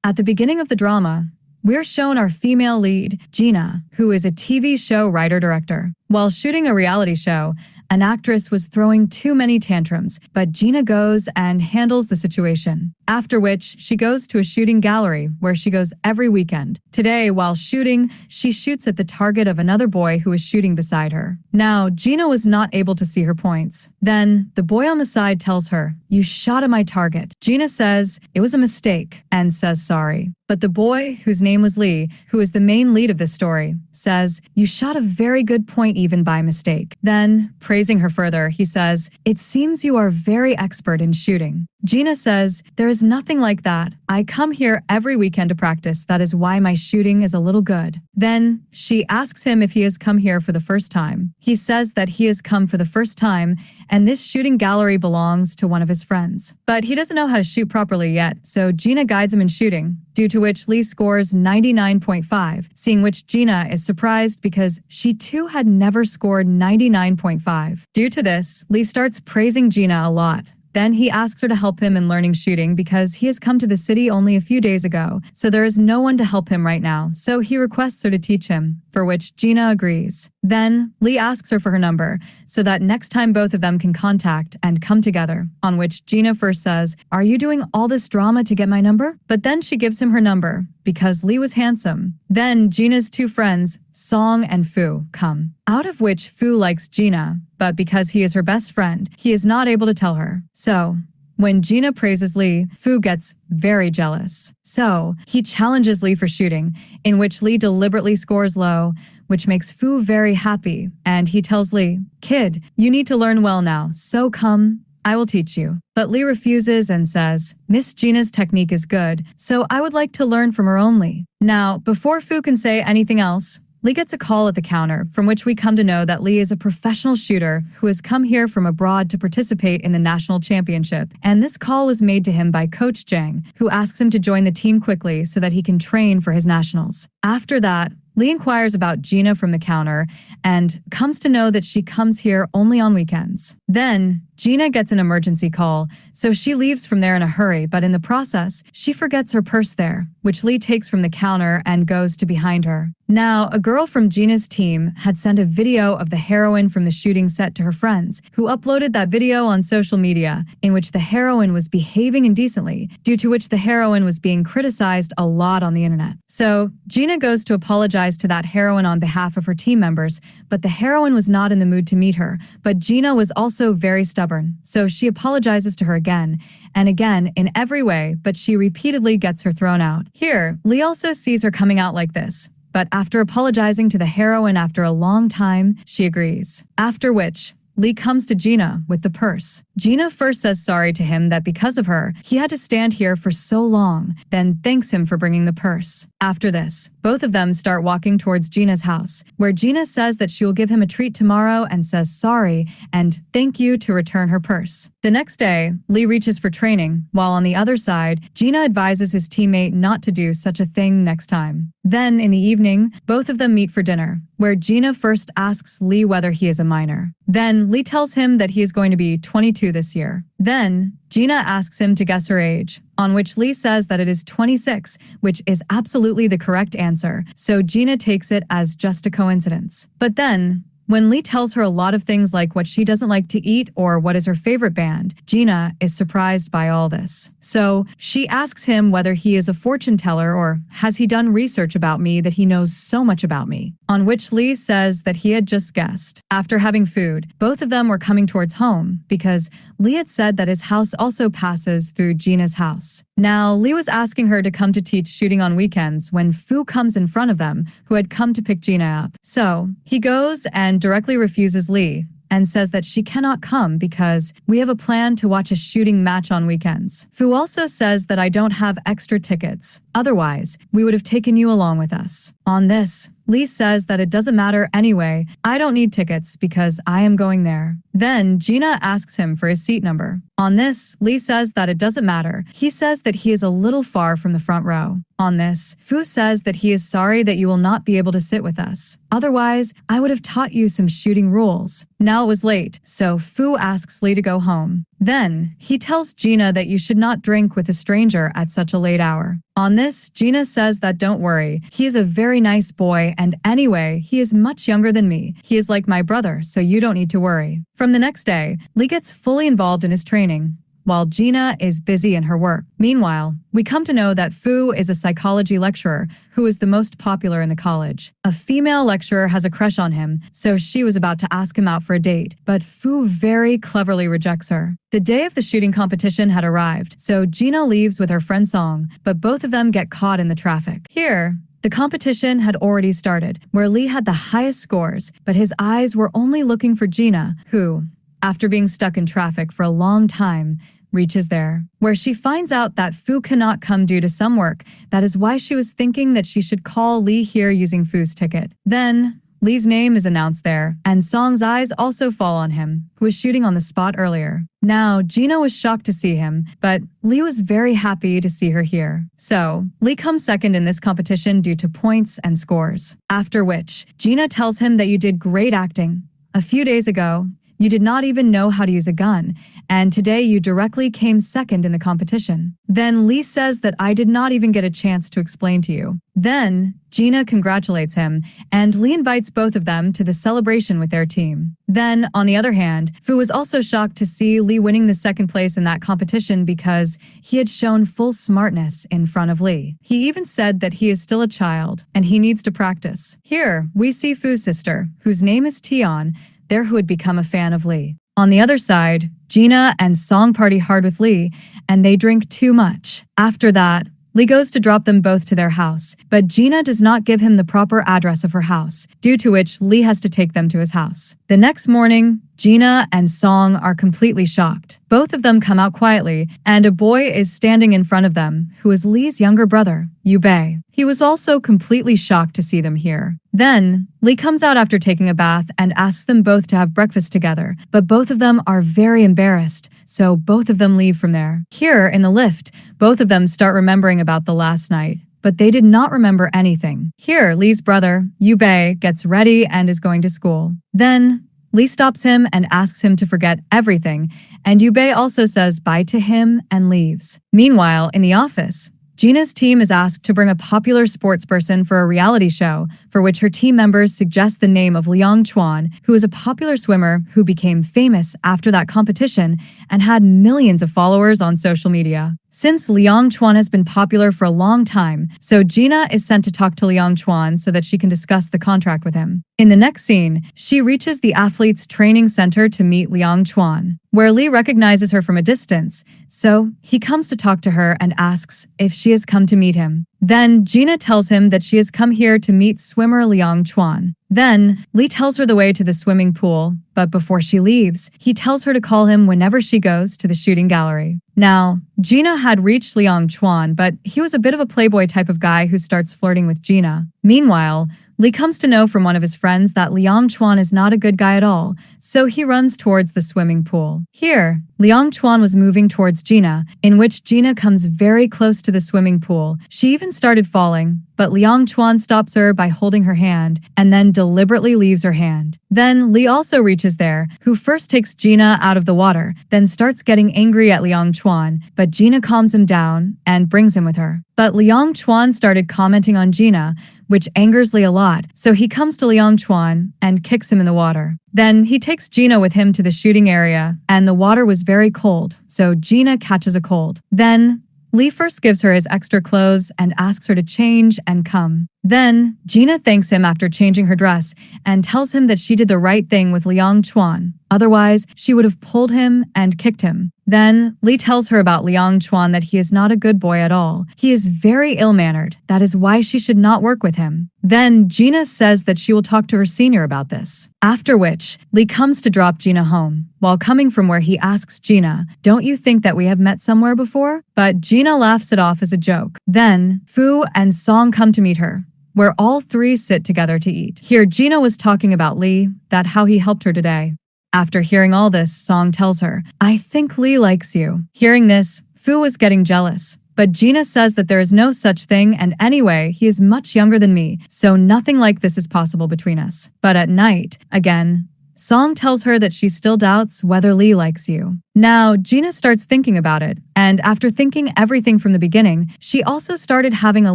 At the beginning of the drama, we're shown our female lead, Gina, who is a TV show writer-director. While shooting a reality show, an actress was throwing too many tantrums, but Gina goes and handles the situation. After which, she goes to a shooting gallery where she goes every weekend. Today, while shooting, she shoots at the target of another boy who is shooting beside her. Now, Gina was not able to see her points. Then, the boy on the side tells her, "You shot at my target." Gina says, "It was a mistake," and says sorry. But the boy, whose name was Lee, who is the main lead of this story, says, "You shot a very good point even by mistake." Then, praising her further, he says, "It seems you are very expert in shooting." Gina says, "There is nothing like that. I come here every weekend to practice. That is why my shooting is a little good." Then, she asks him if he has come here for the first time. He says that he has come for the first time, and this shooting gallery belongs to one of his friends. But he doesn't know how to shoot properly yet, so Gina guides him in shooting, due to which Lee scores 99.5, seeing which Gina is surprised because she too had never scored 99.5. Due to this, Lee starts praising Gina a lot. Then he asks her to help him in learning shooting because he has come to the city only a few days ago, so there is no one to help him right now, so he requests her to teach him, for which Gina agrees. Then, Lee asks her for her number, so that next time both of them can contact and come together, on which Gina first says, "Are you doing all this drama to get my number?" But then she gives him her number, because Lee was handsome. Then Gina's two friends, Song and Fu, come. Out of which Fu likes Gina, but because he is her best friend, he is not able to tell her. So, when Gina praises Lee, Fu gets very jealous. So, he challenges Lee for shooting, in which Lee deliberately scores low, which makes Fu very happy, and he tells Lee, "Kid, you need to learn well now, so come, I will teach you." But Lee refuses and says, "Miss Gina's technique is good, so I would like to learn from her only." Now, before Fu can say anything else, Lee gets a call at the counter, from which we come to know that Lee is a professional shooter who has come here from abroad to participate in the national championship. And this call was made to him by Coach Jang, who asks him to join the team quickly so that he can train for his nationals. After that, Lee inquires about Gina from the counter and comes to know that she comes here only on weekends. Then, Gina gets an emergency call, so she leaves from there in a hurry, but in the process, she forgets her purse there, which Lee takes from the counter and goes to behind her. Now, a girl from Gina's team had sent a video of the heroine from the shooting set to her friends, who uploaded that video on social media, in which the heroine was behaving indecently, due to which the heroine was being criticized a lot on the internet. So, Gina goes to apologize to that heroine on behalf of her team members, but the heroine was not in the mood to meet her, but Gina was also very stubborn, so she apologizes to her again, and again in every way, but she repeatedly gets her thrown out. Here, Lee also sees her coming out like this, but after apologizing to the heroine after a long time, she agrees. After which, Lee comes to Gina with the purse. Gina first says sorry to him that because of her, he had to stand here for so long, then thanks him for bringing the purse. After this, both of them start walking towards Gina's house, where Gina says that she will give him a treat tomorrow and says sorry and thank you to return her purse. The next day, Lee reaches for training, while on the other side, Gina advises his teammate not to do such a thing next time. Then, in the evening, both of them meet for dinner, where Gina first asks Lee whether he is a minor. Then, Lee tells him that he is going to be 22 this year. Then, Gina asks him to guess her age, on which Lee says that it is 26, which is absolutely the correct answer, so Gina takes it as just a coincidence. But then, when Lee tells her a lot of things like what she doesn't like to eat or what is her favorite band, Gina is surprised by all this. So she asks him whether he is a fortune teller or has he done research about me that he knows so much about me, on which Lee says that he had just guessed. After having food, both of them were coming towards home because Lee had said that his house also passes through Gina's house. Now, Lee was asking her to come to teach shooting on weekends when Fu comes in front of them, who had come to pick Gina up. So, he goes and directly refuses Lee and says that she cannot come because we have a plan to watch a shooting match on weekends. Fu also says that I don't have extra tickets. Otherwise, we would have taken you along with us. On this, Lee says that it doesn't matter anyway, I don't need tickets because I am going there. Then Gina asks him for his seat number. On this, Lee says that it doesn't matter. He says that he is a little far from the front row. On this, Fu says that he is sorry that you will not be able to sit with us. Otherwise, I would have taught you some shooting rules. Now it was late, so Fu asks Lee to go home. Then, he tells Gina that you should not drink with a stranger at such a late hour. On this, Gina says that don't worry, he is a very nice boy, and anyway, he is much younger than me. He is like my brother, so you don't need to worry. From the next day, Lee gets fully involved in his training, while Gina is busy in her work. Meanwhile, we come to know that Fu is a psychology lecturer who is the most popular in the college. A female lecturer has a crush on him, so she was about to ask him out for a date, but Fu very cleverly rejects her. The day of the shooting competition had arrived, so Gina leaves with her friend Song, but both of them get caught in the traffic. Here, the competition had already started, where Lee had the highest scores, but his eyes were only looking for Gina, who, after being stuck in traffic for a long time, reaches there, where she finds out that Fu cannot come due to some work. That is why she was thinking that she should call Lee here using Fu's ticket. Then, Lee's name is announced there, and Song's eyes also fall on him, who was shooting on the spot earlier. Now, Gina was shocked to see him, but Lee was very happy to see her here. So, Lee comes second in this competition due to points and scores. After which, Gina tells him that you did great acting. A few days ago, you did not even know how to use a gun, and today you directly came second in the competition. Then Lee says that I did not even get a chance to explain to you. Then Gina congratulates him, and Lee invites both of them to the celebration with their team. Then, on the other hand, Fu was also shocked to see Lee winning the second place in that competition because he had shown full smartness in front of Lee. He even said that he is still a child, and he needs to practice. Here, we see Fu's sister, whose name is Tion, there who had become a fan of Lee. On the other side, Gina and Song party hard with Lee, and they drink too much. After that, Lee goes to drop them both to their house, but Gina does not give him the proper address of her house, due to which Lee has to take them to his house. The next morning, Gina and Song are completely shocked. Both of them come out quietly, and a boy is standing in front of them, who is Lee's younger brother, Yubei. He was also completely shocked to see them here. Then, Lee comes out after taking a bath and asks them both to have breakfast together, but both of them are very embarrassed, so both of them leave from there. Here, in the lift, both of them start remembering about the last night, but they did not remember anything. Here, Lee's brother, Yubei, gets ready and is going to school. Then, Lee stops him and asks him to forget everything, and Yubei also says bye to him and leaves. Meanwhile, in the office, Gina's team is asked to bring a popular sports person for a reality show, for which her team members suggest the name of Liang Chuan, who is a popular swimmer who became famous after that competition and had millions of followers on social media. Since Liang Chuan has been popular for a long time, so Gina is sent to talk to Liang Chuan so that she can discuss the contract with him. In the next scene, she reaches the athletes' training center to meet Liang Chuan, where Lee recognizes her from a distance, so he comes to talk to her and asks if she has come to meet him. Then Gina tells him that she has come here to meet swimmer Liang Chuan. Then, Lee tells her the way to the swimming pool, but before she leaves, he tells her to call him whenever she goes to the shooting gallery. Now, Gina had reached Liang Chuan, but he was a bit of a playboy type of guy who starts flirting with Gina. Meanwhile, Lee comes to know from one of his friends that Liang Chuan is not a good guy at all, so he runs towards the swimming pool. Here, Liang Chuan was moving towards Gina, in which Gina comes very close to the swimming pool. She even started falling, but Liang Chuan stops her by holding her hand and then deliberately leaves her hand. Then Lee also reaches there, who first takes Gina out of the water, then starts getting angry at Liang Chuan, but Gina calms him down and brings him with her. But Liang Chuan started commenting on Gina, which angers Lee a lot, so he comes to Liang Chuan and kicks him in the water. Then he takes Gina with him to the shooting area, and the water was very cold, so Gina catches a cold. Then Lee first gives her his extra clothes and asks her to change and come. Then, Gina thanks him after changing her dress and tells him that she did the right thing with Liang Chuan. Otherwise, she would have pulled him and kicked him. Then, Lee tells her about Liang Chuan that he is not a good boy at all. He is very ill-mannered. That is why she should not work with him. Then, Gina says that she will talk to her senior about this. After which, Lee comes to drop Gina home. While coming from where he asks Gina, "Don't you think that we have met somewhere before?" But Gina laughs it off as a joke. Then, Fu and Song come to meet her, where all three sit together to eat. Here, Gina was talking about Lee, that how he helped her today. After hearing all this, Song tells her, "I think Lee likes you." Hearing this, Fu is getting jealous. But Gina says that there is no such thing, and anyway, he is much younger than me, so nothing like this is possible between us. But at night, again, Song tells her that she still doubts whether Lee likes you. Now, Gina starts thinking about it, and after thinking everything from the beginning, she also started having a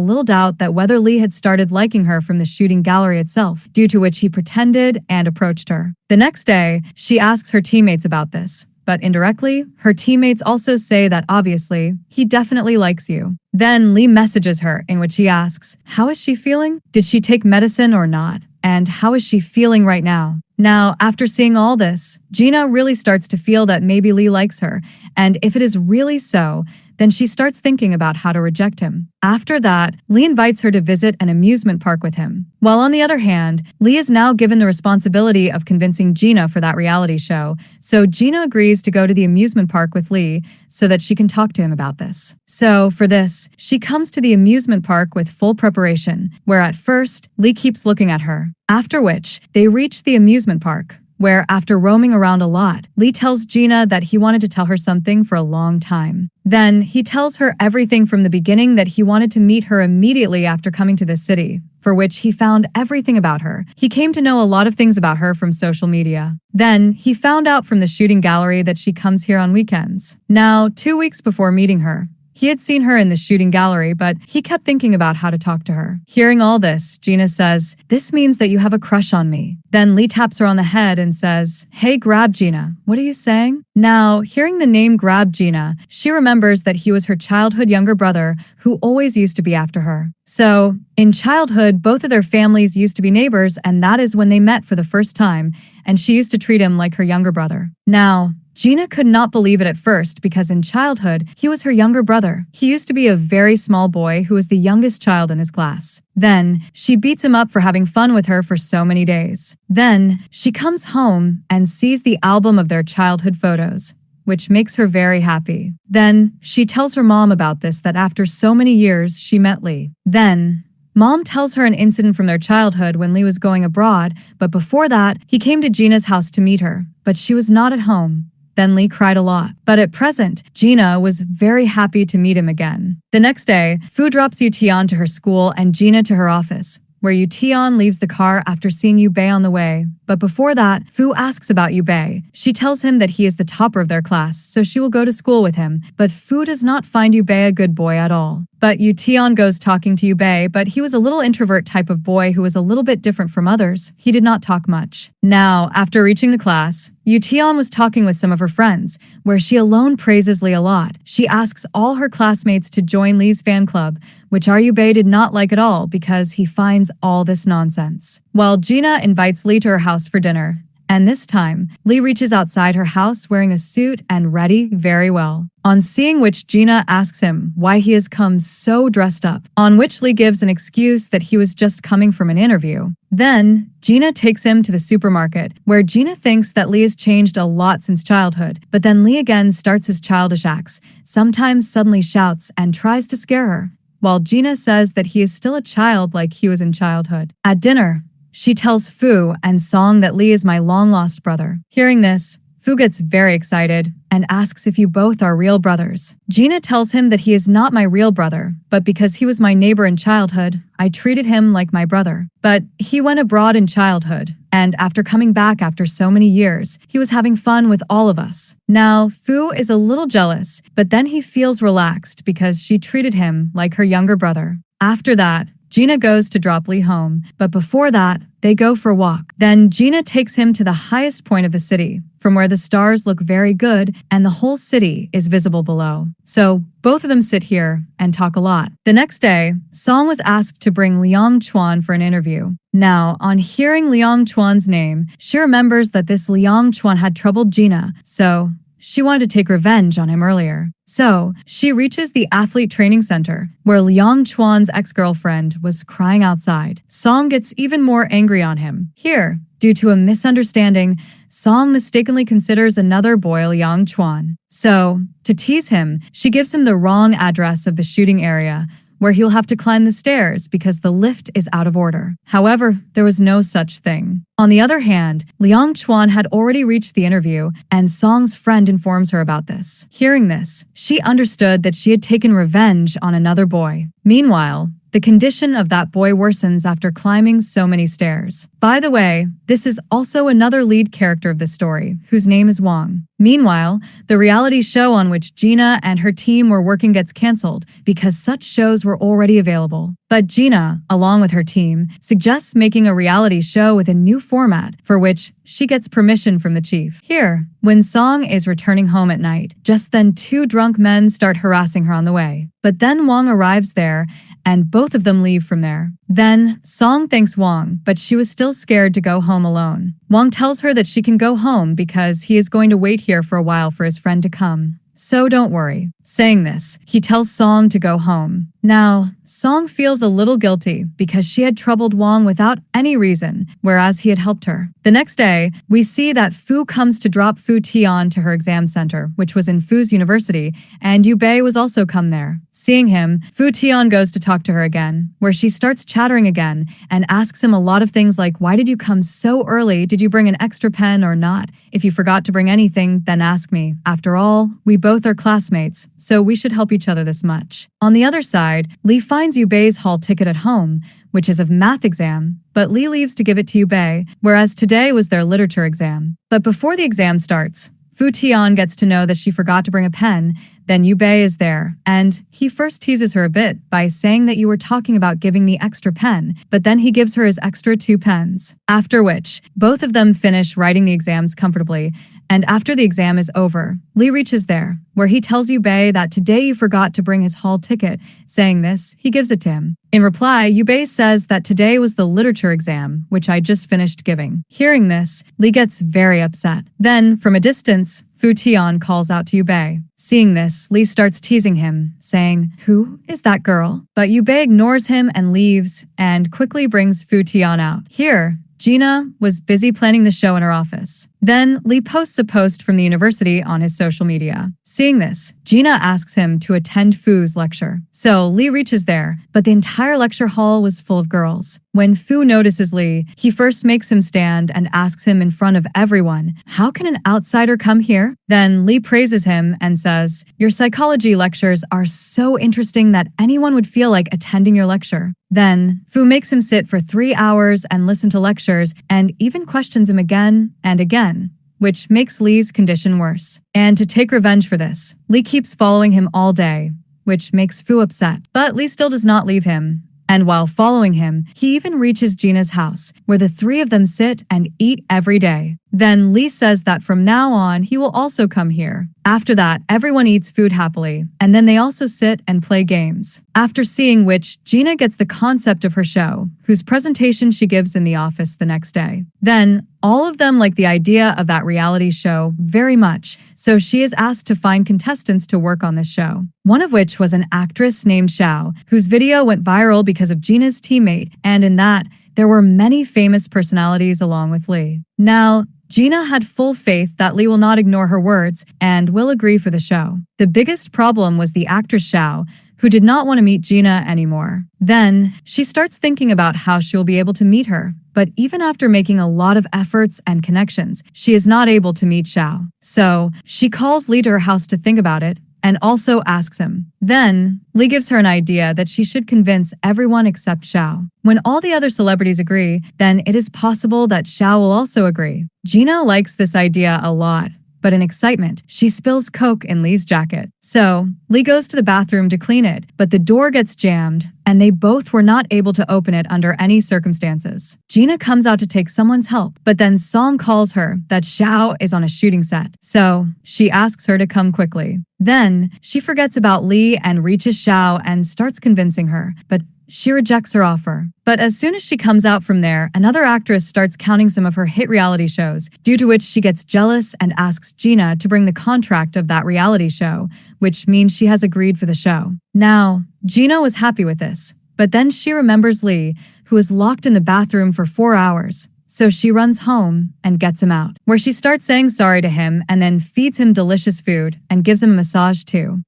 little doubt that whether Lee had started liking her from the shooting gallery itself, due to which he pretended and approached her. The next day, she asks her teammates about this. But indirectly, her teammates also say that obviously, he definitely likes you. Then Lee messages her, in which he asks, how is she feeling? Did she take medicine or not? And how is she feeling right now? Now, after seeing all this, Gina really starts to feel that maybe Lee likes her, and if it is really so, then she starts thinking about how to reject him. After that, Lee invites her to visit an amusement park with him. While on the other hand, Lee is now given the responsibility of convincing Gina for that reality show, so Gina agrees to go to the amusement park with Lee so that she can talk to him about this. So, for this, she comes to the amusement park with full preparation, where at first, Lee keeps looking at her. After which, they reach the amusement park, where after roaming around a lot, Lee tells Gina that he wanted to tell her something for a long time. Then, he tells her everything from the beginning that he wanted to meet her immediately after coming to this city, for which he found everything about her. He came to know a lot of things about her from social media. Then, he found out from the shooting gallery that she comes here on weekends. Now, 2 weeks before meeting her, he had seen her in the shooting gallery, but he kept thinking about how to talk to her. Hearing all this, Gina says, "This means that you have a crush on me." Then Lee taps her on the head and says, "Hey, Grab Gina, what are you saying?" Now, hearing the name Grab Gina, she remembers that he was her childhood younger brother who always used to be after her. So, in childhood, both of their families used to be neighbors, and that is when they met for the first time, and she used to treat him like her younger brother. Now, Gina could not believe it at first because in childhood, he was her younger brother. He used to be a very small boy who was the youngest child in his class. Then, she beats him up for having fun with her for so many days. Then, she comes home and sees the album of their childhood photos, which makes her very happy. Then, she tells her mom about this, that after so many years, she met Lee. Then, Mom tells her an incident from their childhood when Lee was going abroad, but before that, he came to Gina's house to meet her, but she was not at home. Then Lee cried a lot. But at present, Gina was very happy to meet him again. The next day, Fu drops Yu Tian to her school and Gina to her office, where Yu Tian leaves the car after seeing Yu Bei on the way. But before that, Fu asks about Yu Bei. She tells him that he is the topper of their class, so she will go to school with him. But Fu does not find Yu Bei a good boy at all. But Yu Tian goes talking to Yu Bei, but he was a little introvert type of boy who was a little bit different from others. He did not talk much. Now, after reaching the class, Yu Tian was talking with some of her friends, where she alone praises Lee a lot. She asks all her classmates to join Lee's fan club, which Yu Bei did not like at all because he finds all this nonsense. While Gina invites Lee to her house for dinner, and this time, Lee reaches outside her house wearing a suit and ready very well. On seeing which, Gina asks him why he has come so dressed up, on which Lee gives an excuse that he was just coming from an interview. Then, Gina takes him to the supermarket, where Gina thinks that Lee has changed a lot since childhood, but then Lee again starts his childish acts, sometimes suddenly shouts and tries to scare her, while Gina says that he is still a child like he was in childhood. At dinner, she tells Fu and Song that Lee is my long-lost brother. Hearing this, Fu gets very excited and asks if you both are real brothers. Gina tells him that he is not my real brother, but because he was my neighbor in childhood, I treated him like my brother. But he went abroad in childhood, and after coming back after so many years, he was having fun with all of us. Now, Fu is a little jealous, but then he feels relaxed because she treated him like her younger brother. After that, Gina goes to drop Lee home, but before that, they go for a walk. Then Gina takes him to the highest point of the city, from where the stars look very good and the whole city is visible below. So both of them sit here and talk a lot. The next day, Song was asked to bring Liang Chuan for an interview. Now, on hearing Liang Chuan's name, she remembers that this Liang Chuan had troubled Gina, so she wanted to take revenge on him earlier. So, she reaches the athlete training center, where Liang Chuan's ex-girlfriend was crying outside. Song gets even more angry on him. Here, due to a misunderstanding, Song mistakenly considers another boy Liang Chuan. So, to tease him, she gives him the wrong address of the shooting area, where he'll have to climb the stairs because the lift is out of order. However, there was no such thing. On the other hand, Liang Chuan had already reached the interview, and Song's friend informs her about this. Hearing this, she understood that she had taken revenge on another boy. Meanwhile, the condition of that boy worsens after climbing so many stairs. By the way, this is also another lead character of the story, whose name is Wang. Meanwhile, the reality show on which Gina and her team were working gets cancelled because such shows were already available. But Gina, along with her team, suggests making a reality show with a new format for which she gets permission from the chief. Here, when Song is returning home at night, just then two drunk men start harassing her on the way. But then Wang arrives there, and both of them leave from there. Then, Song thanks Wang, but she was still scared to go home alone. Wang tells her that she can go home because he is going to wait here for a while for his friend to come. So don't worry. Saying this, he tells Song to go home. Now, Song feels a little guilty because she had troubled Wang without any reason, whereas he had helped her. The next day, we see that Fu comes to drop Fu Tian to her exam center, which was in Fu's university, and Yu Bei was also come there. Seeing him, Fu Tian goes to talk to her again, where she starts chattering again and asks him a lot of things like, why did you come so early? Did you bring an extra pen or not? If you forgot to bring anything, then ask me. After all, we both are classmates, so we should help each other this much. On the other side, Lee finds Yu Bei's hall ticket at home, which is of math exam, but Lee leaves to give it to Yu Bei, whereas today was their literature exam. But before the exam starts, Fu Tian gets to know that she forgot to bring a pen. Then Yu Bei is there, and he first teases her a bit by saying that you were talking about giving me extra pen, but then he gives her his extra 2 pens. After which, both of them finish writing the exams comfortably, and after the exam is over, Lee reaches there, where he tells Yu Bei that today you forgot to bring his hall ticket. Saying this, he gives it to him. In reply, Yu Bei says that today was the literature exam, which I just finished giving. Hearing this, Lee gets very upset. Then, from a distance, Fu Tian calls out to Yu Bei. Seeing this, Lee starts teasing him, saying, "Who is that girl?" But Yu Bei ignores him and leaves, and quickly brings Fu Tian out. Here, Gina was busy planning the show in her office. Then, Lee posts a post from the university on his social media. Seeing this, Gina asks him to attend Fu's lecture. So, Lee reaches there, but the entire lecture hall was full of girls. When Fu notices Lee, he first makes him stand and asks him in front of everyone, "How can an outsider come here?" Then, Lee praises him and says, "Your psychology lectures are so interesting that anyone would feel like attending your lecture." Then, Fu makes him sit for 3 hours and listen to lectures and even questions him again and again, which makes Lee's condition worse. And to take revenge for this, Lee keeps following him all day, which makes Fu upset. But Lee still does not leave him. And while following him, he even reaches Gina's house, where the 3 of them sit and eat every day. Then Lee says that from now on, he will also come here. After that, everyone eats food happily, and then they also sit and play games. After seeing which, Gina gets the concept of her show, whose presentation she gives in the office the next day. Then, all of them like the idea of that reality show very much, so she is asked to find contestants to work on this show. One of which was an actress named Xiao, whose video went viral because of Gina's teammate, and in that, there were many famous personalities along with Lee. Now, Gina had full faith that Lee will not ignore her words and will agree for the show. The biggest problem was the actress Xiao, who did not want to meet Gina anymore. Then, she starts thinking about how she will be able to meet her. But even after making a lot of efforts and connections, she is not able to meet Xiao. So, she calls Lee to her house to think about it, and also asks him. Then, Lee gives her an idea that she should convince everyone except Xiao. When all the other celebrities agree, then it is possible that Xiao will also agree. Gina likes this idea a lot, but in excitement, she spills Coke in Lee's jacket. So, Lee goes to the bathroom to clean it, but the door gets jammed, and they both were not able to open it under any circumstances. Gina comes out to take someone's help, but then Song calls her that Xiao is on a shooting set. So, she asks her to come quickly. Then, she forgets about Lee and reaches Xiao and starts convincing her, but she rejects her offer. But as soon as she comes out from there, another actress starts counting some of her hit reality shows, due to which she gets jealous and asks Gina to bring the contract of that reality show, which means she has agreed for the show. Now, Gina was happy with this, but then she remembers Lee, who was locked in the bathroom for 4 hours. So she runs home and gets him out, where she starts saying sorry to him and then feeds him delicious food and gives him a massage too.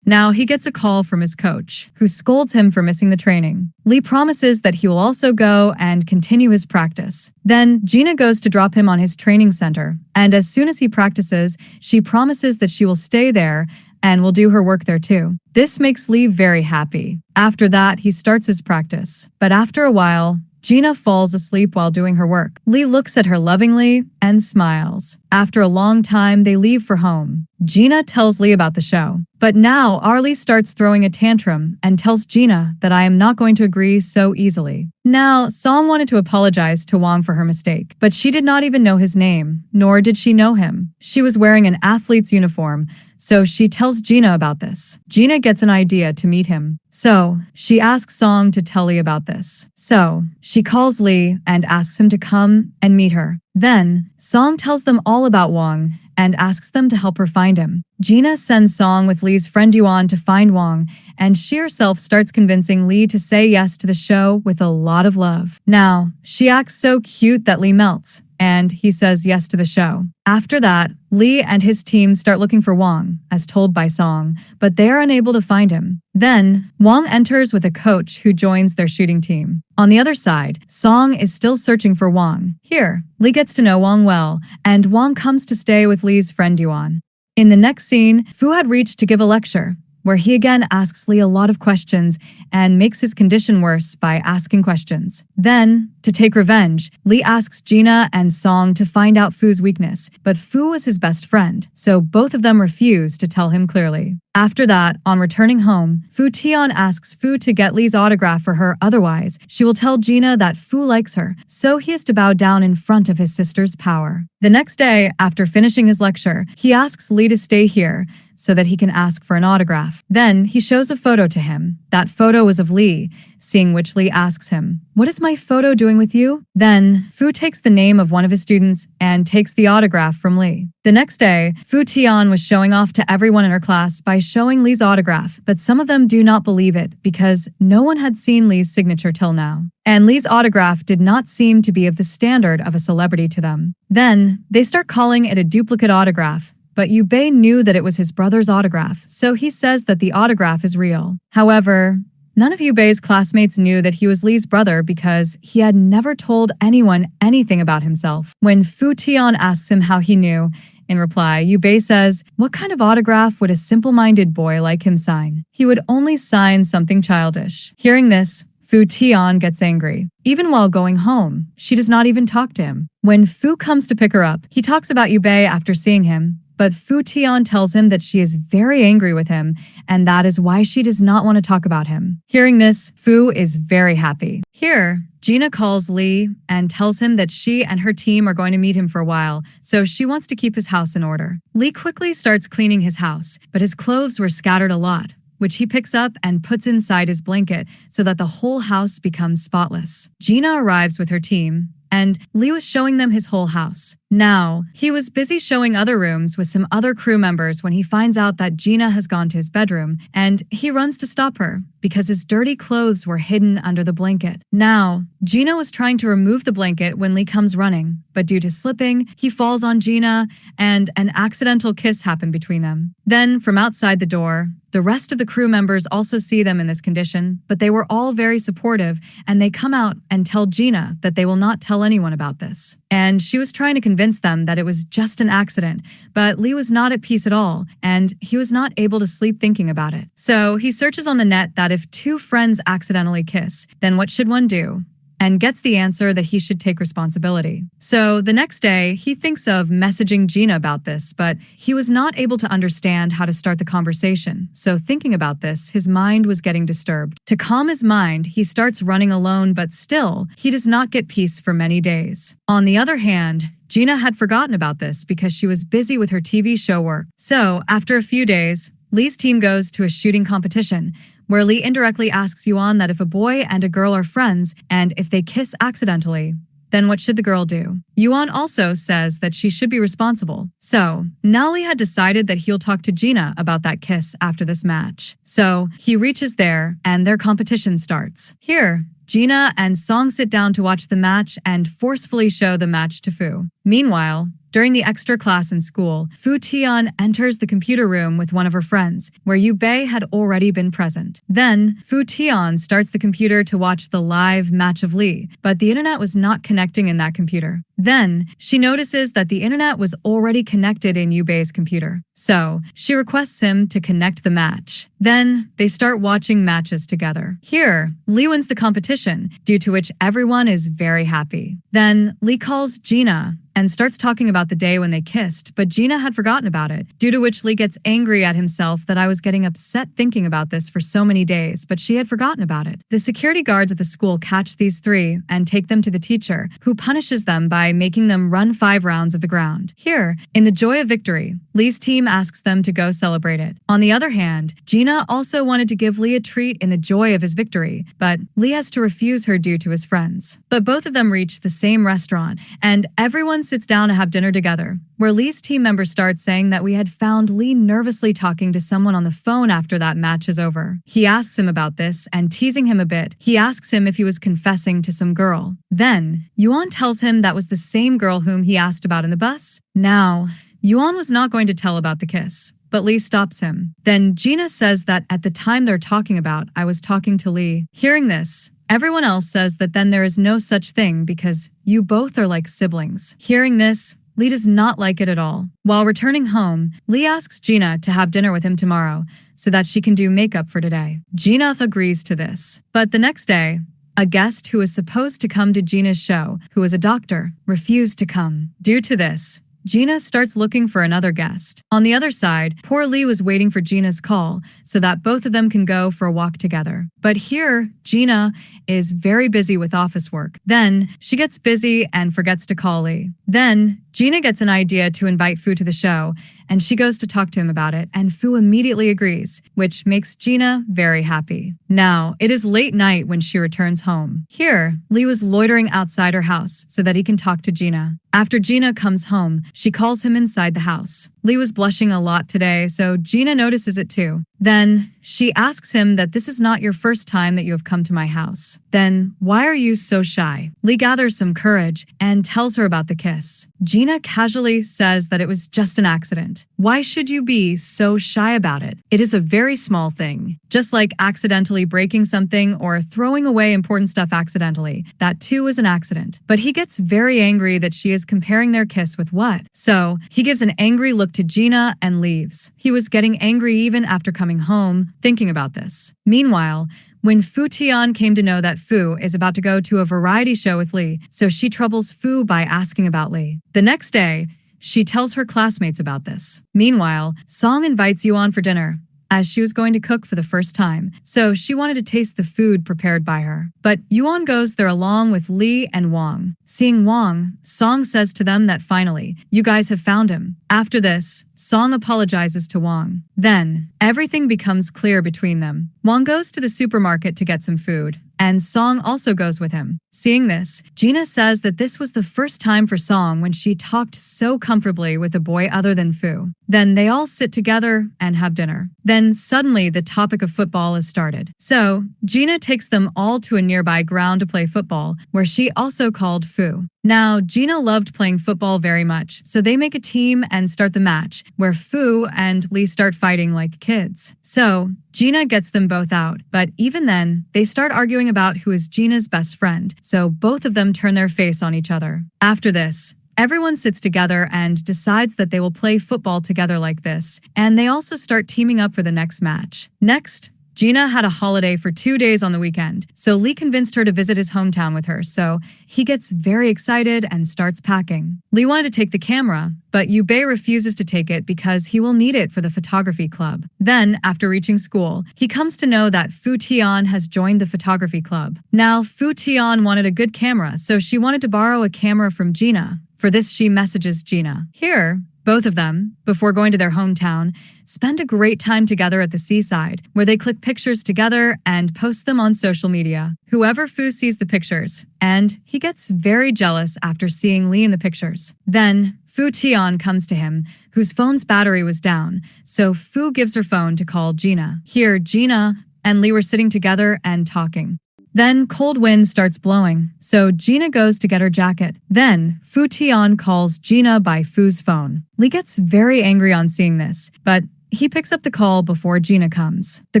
Now he gets a call from his coach, who scolds him for missing the training. Lee promises that he will also go and continue his practice. Then Gina goes to drop him on his training center, and as soon as he practices, she promises that she will stay there and will do her work there too. This makes Lee very happy. After that, he starts his practice. But after a while, Gina falls asleep while doing her work. Lee looks at her lovingly and smiles. After a long time, they leave for home. Gina tells Lee about the show. But now, Arlie starts throwing a tantrum and tells Gina that I am not going to agree so easily. Now, Song wanted to apologize to Wong for her mistake, but she did not even know his name, nor did she know him. She was wearing an athlete's uniform, so she tells Gina about this. Gina gets an idea to meet him. So, she asks Song to tell Lee about this. So, she calls Lee and asks him to come and meet her. Then, Song tells them all about Wong and asks them to help her find him. Gina sends Song with Lee's friend Yuan to find Wong, and she herself starts convincing Lee to say yes to the show with a lot of love. Now, she acts so cute that Lee melts, and he says yes to the show. After that, Lee and his team start looking for Wong, as told by Song, but they are unable to find him. Then, Wong enters with a coach who joins their shooting team. On the other side, Song is still searching for Wong. Here, Lee gets to know Wong well, and Wong comes to stay with Lee's friend Yuan. In the next scene, Fu had reached to give a lecture, where he again asks Lee a lot of questions and makes his condition worse by asking questions. Then, to take revenge, Lee asks Gina and Song to find out Fu's weakness, but Fu was his best friend, so both of them refuse to tell him clearly. After that, on returning home, Fu Tian asks Fu to get Lee's autograph for her, otherwise, she will tell Gina that Fu likes her, so he has to bow down in front of his sister's power. The next day, after finishing his lecture, he asks Lee to stay here so that he can ask for an autograph. Then, he shows a photo to him. That photo was of Lee, seeing which Lee asks him, "What is my photo doing with you?" Then, Fu takes the name of one of his students and takes the autograph from Lee. The next day, Fu Tian was showing off to everyone in her class by showing Lee's autograph, but some of them do not believe it because no one had seen Lee's signature till now. And Lee's autograph did not seem to be of the standard of a celebrity to them. Then, they start calling it a duplicate autograph, but Yubei knew that it was his brother's autograph, so he says that the autograph is real. However, none of Yubei's classmates knew that he was Lee's brother because he had never told anyone anything about himself. When Fu Tian asks him how he knew, in reply, Yubei says, "What kind of autograph would a simple-minded boy like him sign? He would only sign something childish." Hearing this, Fu Tian gets angry. Even while going home, she does not even talk to him. When Fu comes to pick her up, he talks about Yubei after seeing him, but Fu Tian tells him that she is very angry with him, and that is why she does not want to talk about him. Hearing this, Fu is very happy. Here, Gina calls Lee and tells him that she and her team are going to meet him for a while, so she wants to keep his house in order. Lee quickly starts cleaning his house, but his clothes were scattered a lot, which he picks up and puts inside his blanket so that the whole house becomes spotless. Gina arrives with her team, and Lee was showing them his whole house. Now, he was busy showing other rooms with some other crew members when he finds out that Gina has gone to his bedroom, and he runs to stop her because his dirty clothes were hidden under the blanket. Now, Gina was trying to remove the blanket when Lee comes running, but due to slipping, he falls on Gina, and an accidental kiss happened between them. Then, from outside the door, the rest of the crew members also see them in this condition, but they were all very supportive, and they come out and tell Gina that they will not tell anyone about this. And she was trying to convince them that it was just an accident, but Lee was not at peace at all, and he was not able to sleep thinking about it. So he searches on the net that if two friends accidentally kiss, then what should one do? And gets the answer that he should take responsibility. So the next day, he thinks of messaging Gina about this, but he was not able to understand how to start the conversation. So thinking about this, his mind was getting disturbed. To calm his mind, he starts running alone, but still, he does not get peace for many days. On the other hand, Gina had forgotten about this because she was busy with her TV show work. So after a few days, Lee's team goes to a shooting competition, where Lee indirectly asks Yuan that if a boy and a girl are friends, and if they kiss accidentally, then what should the girl do? Yuan also says that she should be responsible. So, now Lee had decided that he'll talk to Gina about that kiss after this match. So, he reaches there, and their competition starts. Here, Gina and Song sit down to watch the match and forcefully show the match to Fu. Meanwhile, During the extra class in school, Fu Tian enters the computer room with one of her friends, where Yu Bei had already been present. Then, Fu Tian starts the computer to watch the live match of Li, but the internet was not connecting in that computer. Then, she notices that the internet was already connected in Yu Bei's computer. So, she requests him to connect the match. Then, they start watching matches together. Here, Li wins the competition, due to which everyone is very happy. Then, Li calls Gina and starts talking about the day when they kissed, but Gina had forgotten about it, due to which Li gets angry at himself that I was getting upset thinking about this for so many days, but she had forgotten about it. The security guards at the school catch these three and take them to the teacher, who punishes them by making them run 5 rounds of the ground. Here, in the joy of victory, Li's team asks them to go celebrate it. On the other hand, Gina also wanted to give Li a treat in the joy of his victory, but Li has to refuse her due to his friends. But both of them reach the same restaurant, and everyone sits down to have dinner together, where Li's team member starts saying that we had found Li nervously talking to someone on the phone after that match is over. He asks him about this, and teasing him a bit, he asks him if he was confessing to some girl. Then, Yuan tells him that was the same girl whom he asked about in the bus. Now, Yuan was not going to tell about the kiss, but Li stops him. Then Gina says that at the time they're talking about, I was talking to Li. Hearing this, everyone else says that then there is no such thing because you both are like siblings. Hearing this, Li does not like it at all. While returning home, Li asks Gina to have dinner with him tomorrow so that she can do makeup for today. Gina agrees to this. But the next day, a guest who was supposed to come to Gina's show, who was a doctor, refused to come. Due to this, Gina starts looking for another guest. On the other side, poor Li was waiting for Gina's call so that both of them can go for a walk together. But here, Gina is very busy with office work. Then, she gets busy and forgets to call Li. Then, Gina gets an idea to invite Fu to the show, and she goes to talk to him about it, and Fu immediately agrees, which makes Gina very happy. Now, it is late night when she returns home. Here, Li was loitering outside her house so that he can talk to Gina. After Gina comes home, she calls him inside the house. Li was blushing a lot today, so Gina notices it too. Then, she asks him that this is not your first time that you have come to my house. Then, why are you so shy? Li gathers some courage and tells her about the kiss. Gina casually says that it was just an accident. Why should you be so shy about it? It is a very small thing. Just like accidentally breaking something or throwing away important stuff accidentally. That too is an accident. But he gets very angry that she is comparing their kiss with what? So, he gives an angry look to Gina and leaves. He was getting angry even after coming home, thinking about this. Meanwhile, when Fu Tian came to know that Fu is about to go to a variety show with Li, so she troubles Fu by asking about Li. The next day, she tells her classmates about this. Meanwhile, Song invites Yuan for dinner, as she was going to cook for the first time, so she wanted to taste the food prepared by her. But Yuan goes there along with Li and Wang. Seeing Wang, Song says to them that finally, you guys have found him. After this, Song apologizes to Wang. Then, everything becomes clear between them. Wang goes to the supermarket to get some food, and Song also goes with him. Seeing this, Gina says that this was the first time for Song when she talked so comfortably with a boy other than Fu. Then they all sit together and have dinner. Then suddenly the topic of football is started. So, Gina takes them all to a nearby ground to play football, where she also called Fu. Now, Gina loved playing football very much, so they make a team and start the match, where Fu and Li start fighting like kids. So, Gina gets them both out, but even then, they start arguing about who is Gina's best friend, so both of them turn their face on each other. After this, everyone sits together and decides that they will play football together like this, and they also start teaming up for the next match. Next, Gina had a holiday for 2 days on the weekend, so Li convinced her to visit his hometown with her, so he gets very excited and starts packing. Li wanted to take the camera, but Yu Bei refuses to take it because he will need it for the photography club. Then, after reaching school, he comes to know that Fu Tian has joined the photography club. Now, Fu Tian wanted a good camera, so she wanted to borrow a camera from Gina. For this, she messages Gina. Here, both of them, before going to their hometown, spend a great time together at the seaside, where they click pictures together and post them on social media. Whoever Fu sees the pictures, and he gets very jealous after seeing Li in the pictures. Then, Fu Tian comes to him, whose phone's battery was down, so Fu gives her phone to call Gina. Here, Gina and Li were sitting together and talking. Then cold wind starts blowing, so Gina goes to get her jacket. Then Fu Tian calls Gina by Fu's phone. Lee gets very angry on seeing this, but he picks up the call before Gina comes. The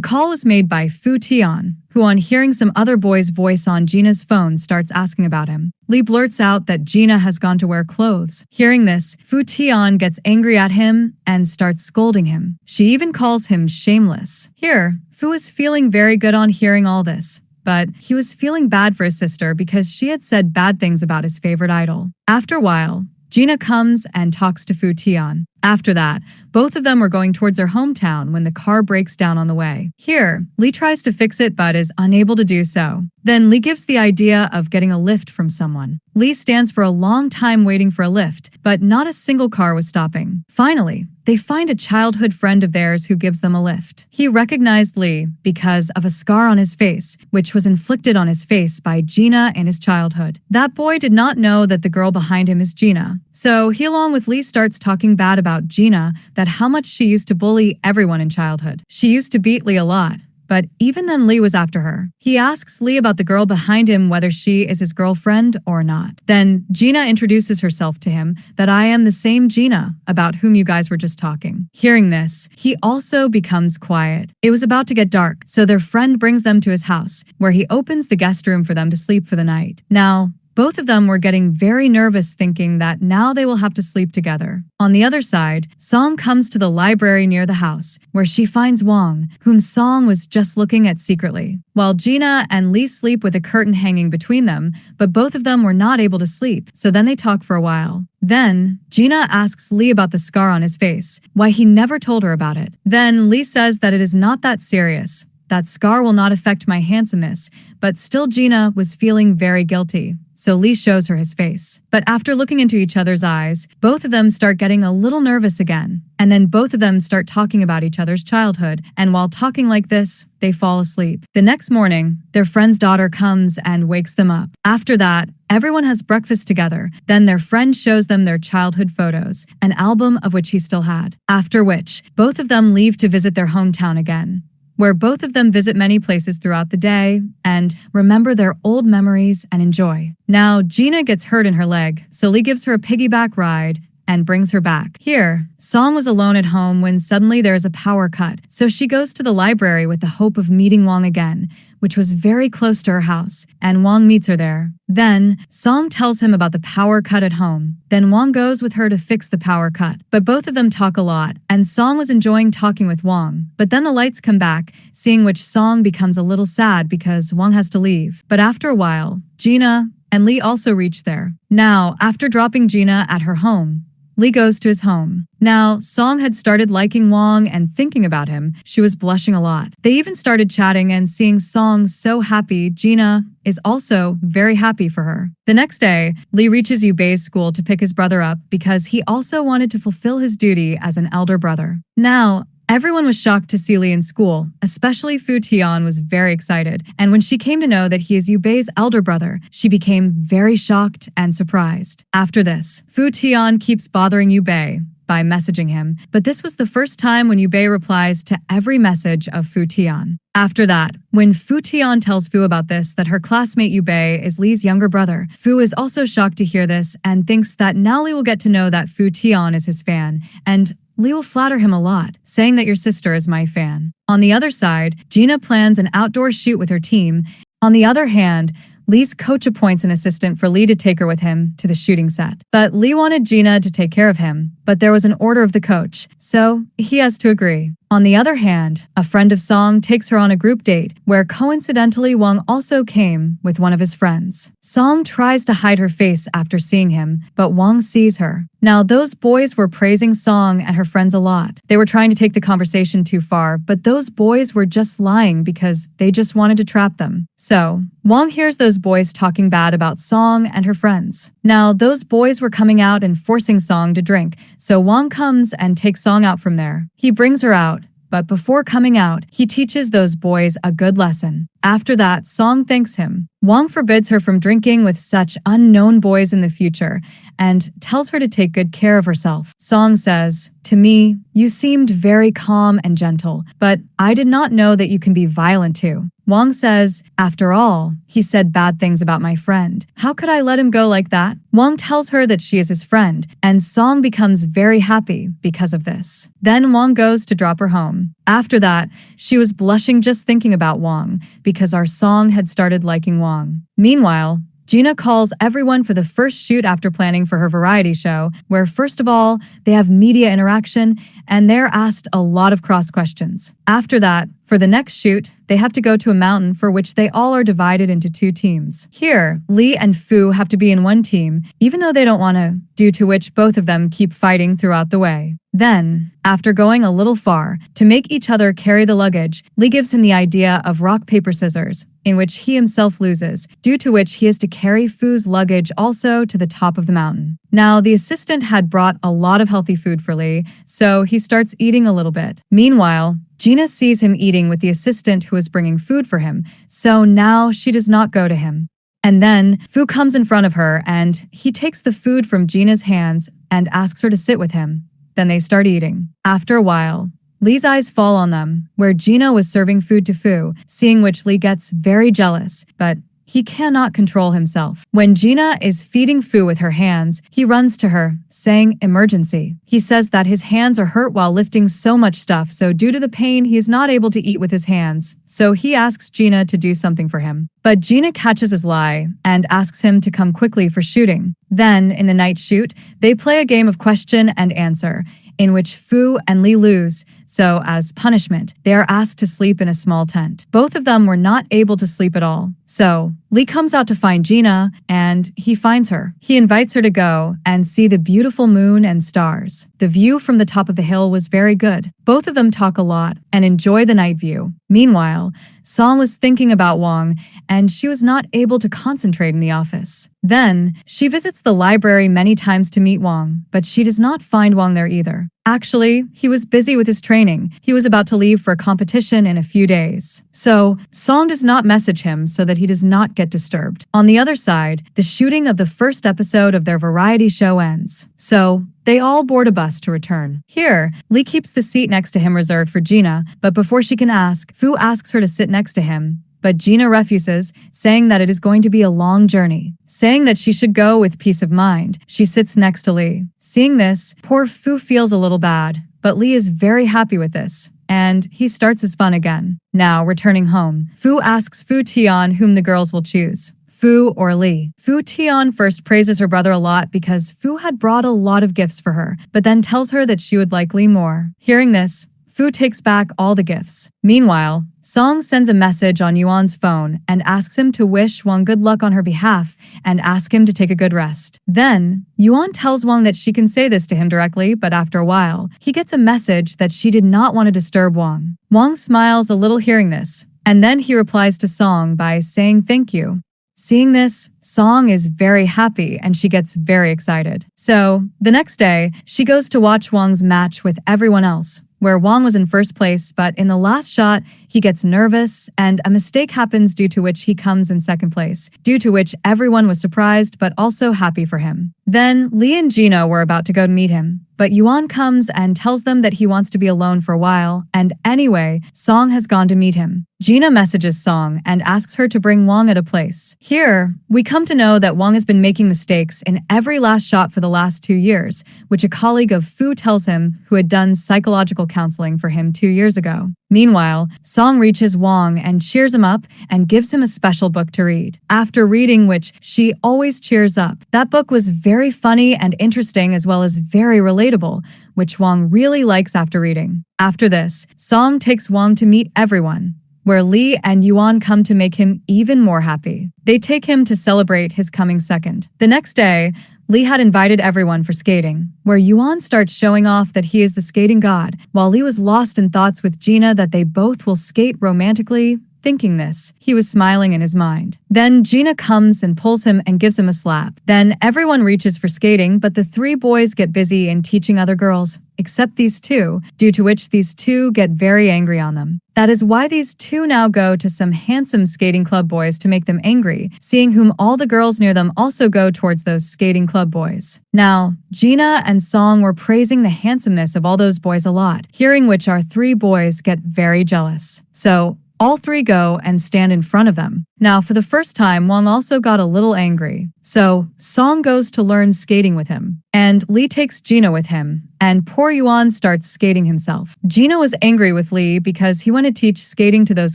call was made by Fu Tian, who on hearing some other boy's voice on Gina's phone starts asking about him. Lee blurts out that Gina has gone to wear clothes. Hearing this, Fu Tian gets angry at him and starts scolding him. She even calls him shameless. Here, Fu is feeling very good on hearing all this, but he was feeling bad for his sister because she had said bad things about his favorite idol. After a while, Gina comes and talks to Fu Tian. After that, both of them were going towards their hometown when the car breaks down on the way. Here, Lee tries to fix it but is unable to do so. Then Lee gives the idea of getting a lift from someone. Lee stands for a long time waiting for a lift, but not a single car was stopping. Finally, they find a childhood friend of theirs who gives them a lift. He recognized Lee because of a scar on his face, which was inflicted on his face by Gina in his childhood. That boy did not know that the girl behind him is Gina, so he along with Lee starts talking bad about Gina, that how much she used to bully everyone in childhood. She used to beat Lee a lot, but even then Lee was after her. He asks Lee about the girl behind him, whether she is his girlfriend or not. Then Gina introduces herself to him, that I am the same Gina about whom you guys were just talking. Hearing this, he also becomes quiet. It was about to get dark, so their friend brings them to his house, where he opens the guest room for them to sleep for the night. Now, both of them were getting very nervous, thinking that now they will have to sleep together. On the other side, Song comes to the library near the house, where she finds Wong, whom Song was just looking at secretly. While Gina and Lee sleep with a curtain hanging between them, but both of them were not able to sleep, so then they talk for a while. Then, Gina asks Lee about the scar on his face, why he never told her about it. Then Lee says that it is not that serious. That scar will not affect my handsomeness, but still Gina was feeling very guilty. So Lee shows her his face. But after looking into each other's eyes, both of them start getting a little nervous again. And then both of them start talking about each other's childhood. And while talking like this, they fall asleep. The next morning, their friend's daughter comes and wakes them up. After that, everyone has breakfast together. Then their friend shows them their childhood photos, an album of which he still had. After which, both of them leave to visit their hometown again, where both of them visit many places throughout the day and remember their old memories and enjoy. Now, Gina gets hurt in her leg, so Lee gives her a piggyback ride and brings her back. Here, Song was alone at home when suddenly there is a power cut, so she goes to the library with the hope of meeting Wong again, which was very close to her house, and Wong meets her there. Then, Song tells him about the power cut at home. Then Wong goes with her to fix the power cut, but both of them talk a lot, and Song was enjoying talking with Wong. But then the lights come back, seeing which Song becomes a little sad because Wong has to leave. But after a while, Gina and Lee also reach there. Now, after dropping Gina at her home, Lee goes to his home. Now, Song had started liking Wong and thinking about him. She was blushing a lot. They even started chatting, and seeing Song so happy, Gina is also very happy for her. The next day, Lee reaches Yubei's school to pick his brother up because he also wanted to fulfill his duty as an elder brother. Now, everyone was shocked to see Lee in school, especially Fu Tian was very excited, and when she came to know that he is Yubei's elder brother, she became very shocked and surprised. After this, Fu Tian keeps bothering Yubei by messaging him, but this was the first time when Yubei replies to every message of Fu Tian. After that, when Fu Tian tells Fu about this, that her classmate Yubei is Lee's younger brother, Fu is also shocked to hear this and thinks that now Lee will get to know that Fu Tian is his fan, and Lee will flatter him a lot, saying that your sister is my fan. On the other side, Gina plans an outdoor shoot with her team. On the other hand, Lee's coach appoints an assistant for Lee to take her with him to the shooting set. But Lee wanted Gina to take care of him, but there was an order of the coach, so he has to agree. On the other hand, a friend of Song takes her on a group date, where coincidentally Wong also came with one of his friends. Song tries to hide her face after seeing him, but Wong sees her. Now, those boys were praising Song and her friends a lot. They were trying to take the conversation too far, but those boys were just lying because they just wanted to trap them. So, Wong hears those boys talking bad about Song and her friends. Now, those boys were coming out and forcing Song to drink, so Wong comes and takes Song out from there. He brings her out, but before coming out, he teaches those boys a good lesson. After that, Song thanks him. Wang forbids her from drinking with such unknown boys in the future and tells her to take good care of herself. Song says, "To me, you seemed very calm and gentle, but I did not know that you can be violent too." Wang says, "After all, he said bad things about my friend. How could I let him go like that?" Wang tells her that she is his friend, and Song becomes very happy because of this. Then Wang goes to drop her home. After that, she was blushing just thinking about Wang because our Song had started liking Wang. Meanwhile, Gina calls everyone for the first shoot after planning for her variety show, where first of all, they have media interaction and they're asked a lot of cross questions. After that, for the next shoot, they have to go to a mountain for which they all are divided into two teams. Here, Lee and Fu have to be in one team, even though they don't want to, due to which both of them keep fighting throughout the way. Then, after going a little far, to make each other carry the luggage, Lee gives him the idea of rock, paper, scissors, in which he himself loses, due to which he has to carry Fu's luggage also to the top of the mountain. Now, the assistant had brought a lot of healthy food for Lee, so he starts eating a little bit. Meanwhile, Gina sees him eating with the assistant who is bringing food for him, so now she does not go to him. And then Fu comes in front of her and he takes the food from Gina's hands and asks her to sit with him. Then they start eating. After a while, Lee's eyes fall on them, where Gina was serving food to Fu, seeing which Lee gets very jealous, but he cannot control himself. When Gina is feeding Fu with her hands, he runs to her, saying, "Emergency." He says that his hands are hurt while lifting so much stuff, so due to the pain, he is not able to eat with his hands. So he asks Gina to do something for him. But Gina catches his lie and asks him to come quickly for shooting. Then, in the night shoot, they play a game of question and answer, in which Fu and Lee lose, so as punishment, they are asked to sleep in a small tent. Both of them were not able to sleep at all. So, Lee comes out to find Gina, and he finds her. He invites her to go and see the beautiful moon and stars. The view from the top of the hill was very good. Both of them talk a lot and enjoy the night view. Meanwhile, Song was thinking about Wang, and she was not able to concentrate in the office. Then, she visits the library many times to meet Wang, but she does not find Wang there either. Actually, he was busy with his training. He was about to leave for a competition in a few days. So, Song does not message him so that he does not get disturbed. On the other side, the shooting of the first episode of their variety show ends. So, they all board a bus to return. Here, Lee keeps the seat next to him reserved for Gina, but before she can ask, Fu asks her to sit next to him. But Gina refuses, saying that it is going to be a long journey. Saying that she should go with peace of mind, she sits next to Lee. Seeing this, poor Fu feels a little bad, but Lee is very happy with this, and he starts his fun again. Now, returning home, Fu asks Fu Tian whom the girls will choose, Fu or Lee. Fu Tian first praises her brother a lot because Fu had brought a lot of gifts for her, but then tells her that she would like Lee more. Hearing this, Fu takes back all the gifts. Meanwhile, Song sends a message on Yuan's phone and asks him to wish Wang good luck on her behalf and ask him to take a good rest. Then, Yuan tells Wang that she can say this to him directly, but after a while, he gets a message that she did not want to disturb Wang. Wang smiles a little hearing this, and then he replies to Song by saying thank you. Seeing this, Song is very happy and she gets very excited. So, the next day, she goes to watch Wang's match with everyone else, where Wang was in first place, but in the last shot, he gets nervous and a mistake happens due to which he comes in second place, due to which everyone was surprised but also happy for him. Then, Lee and Gina were about to go to meet him, but Yuan comes and tells them that he wants to be alone for a while, and anyway, Song has gone to meet him. Gina messages Song and asks her to bring Wang at a place. Here, we come to know that Wang has been making mistakes in every last shot for the last 2 years, which a colleague of Fu tells him who had done psychological counseling for him 2 years ago. Meanwhile, Song reaches Wang and cheers him up and gives him a special book to read. After reading which, she always cheers up. That book was very funny and interesting as well as very relatable, which Wang really likes after reading. After this, Song takes Wang to meet everyone, where Lee and Yuan come to make him even more happy. They take him to celebrate his coming second. The next day, Lee had invited everyone for skating, where Yuan starts showing off that he is the skating god, while Lee was lost in thoughts with Gina that they both will skate romantically, Thinking this, he was smiling in his mind. Then Gina comes and pulls him and gives him a slap. Then everyone reaches for skating, but the three boys get busy in teaching other girls, except these two, due to which these two get very angry on them. That is why these two now go to some handsome skating club boys to make them angry, seeing whom all the girls near them also go towards those skating club boys. Now, Gina and Song were praising the handsomeness of all those boys a lot, hearing which our three boys get very jealous. So, all three go and stand in front of them. Now, for the first time, Wang also got a little angry. So, Song goes to learn skating with him. And Lee takes Gina with him. And poor Yuan starts skating himself. Gina was angry with Lee because he wanted to teach skating to those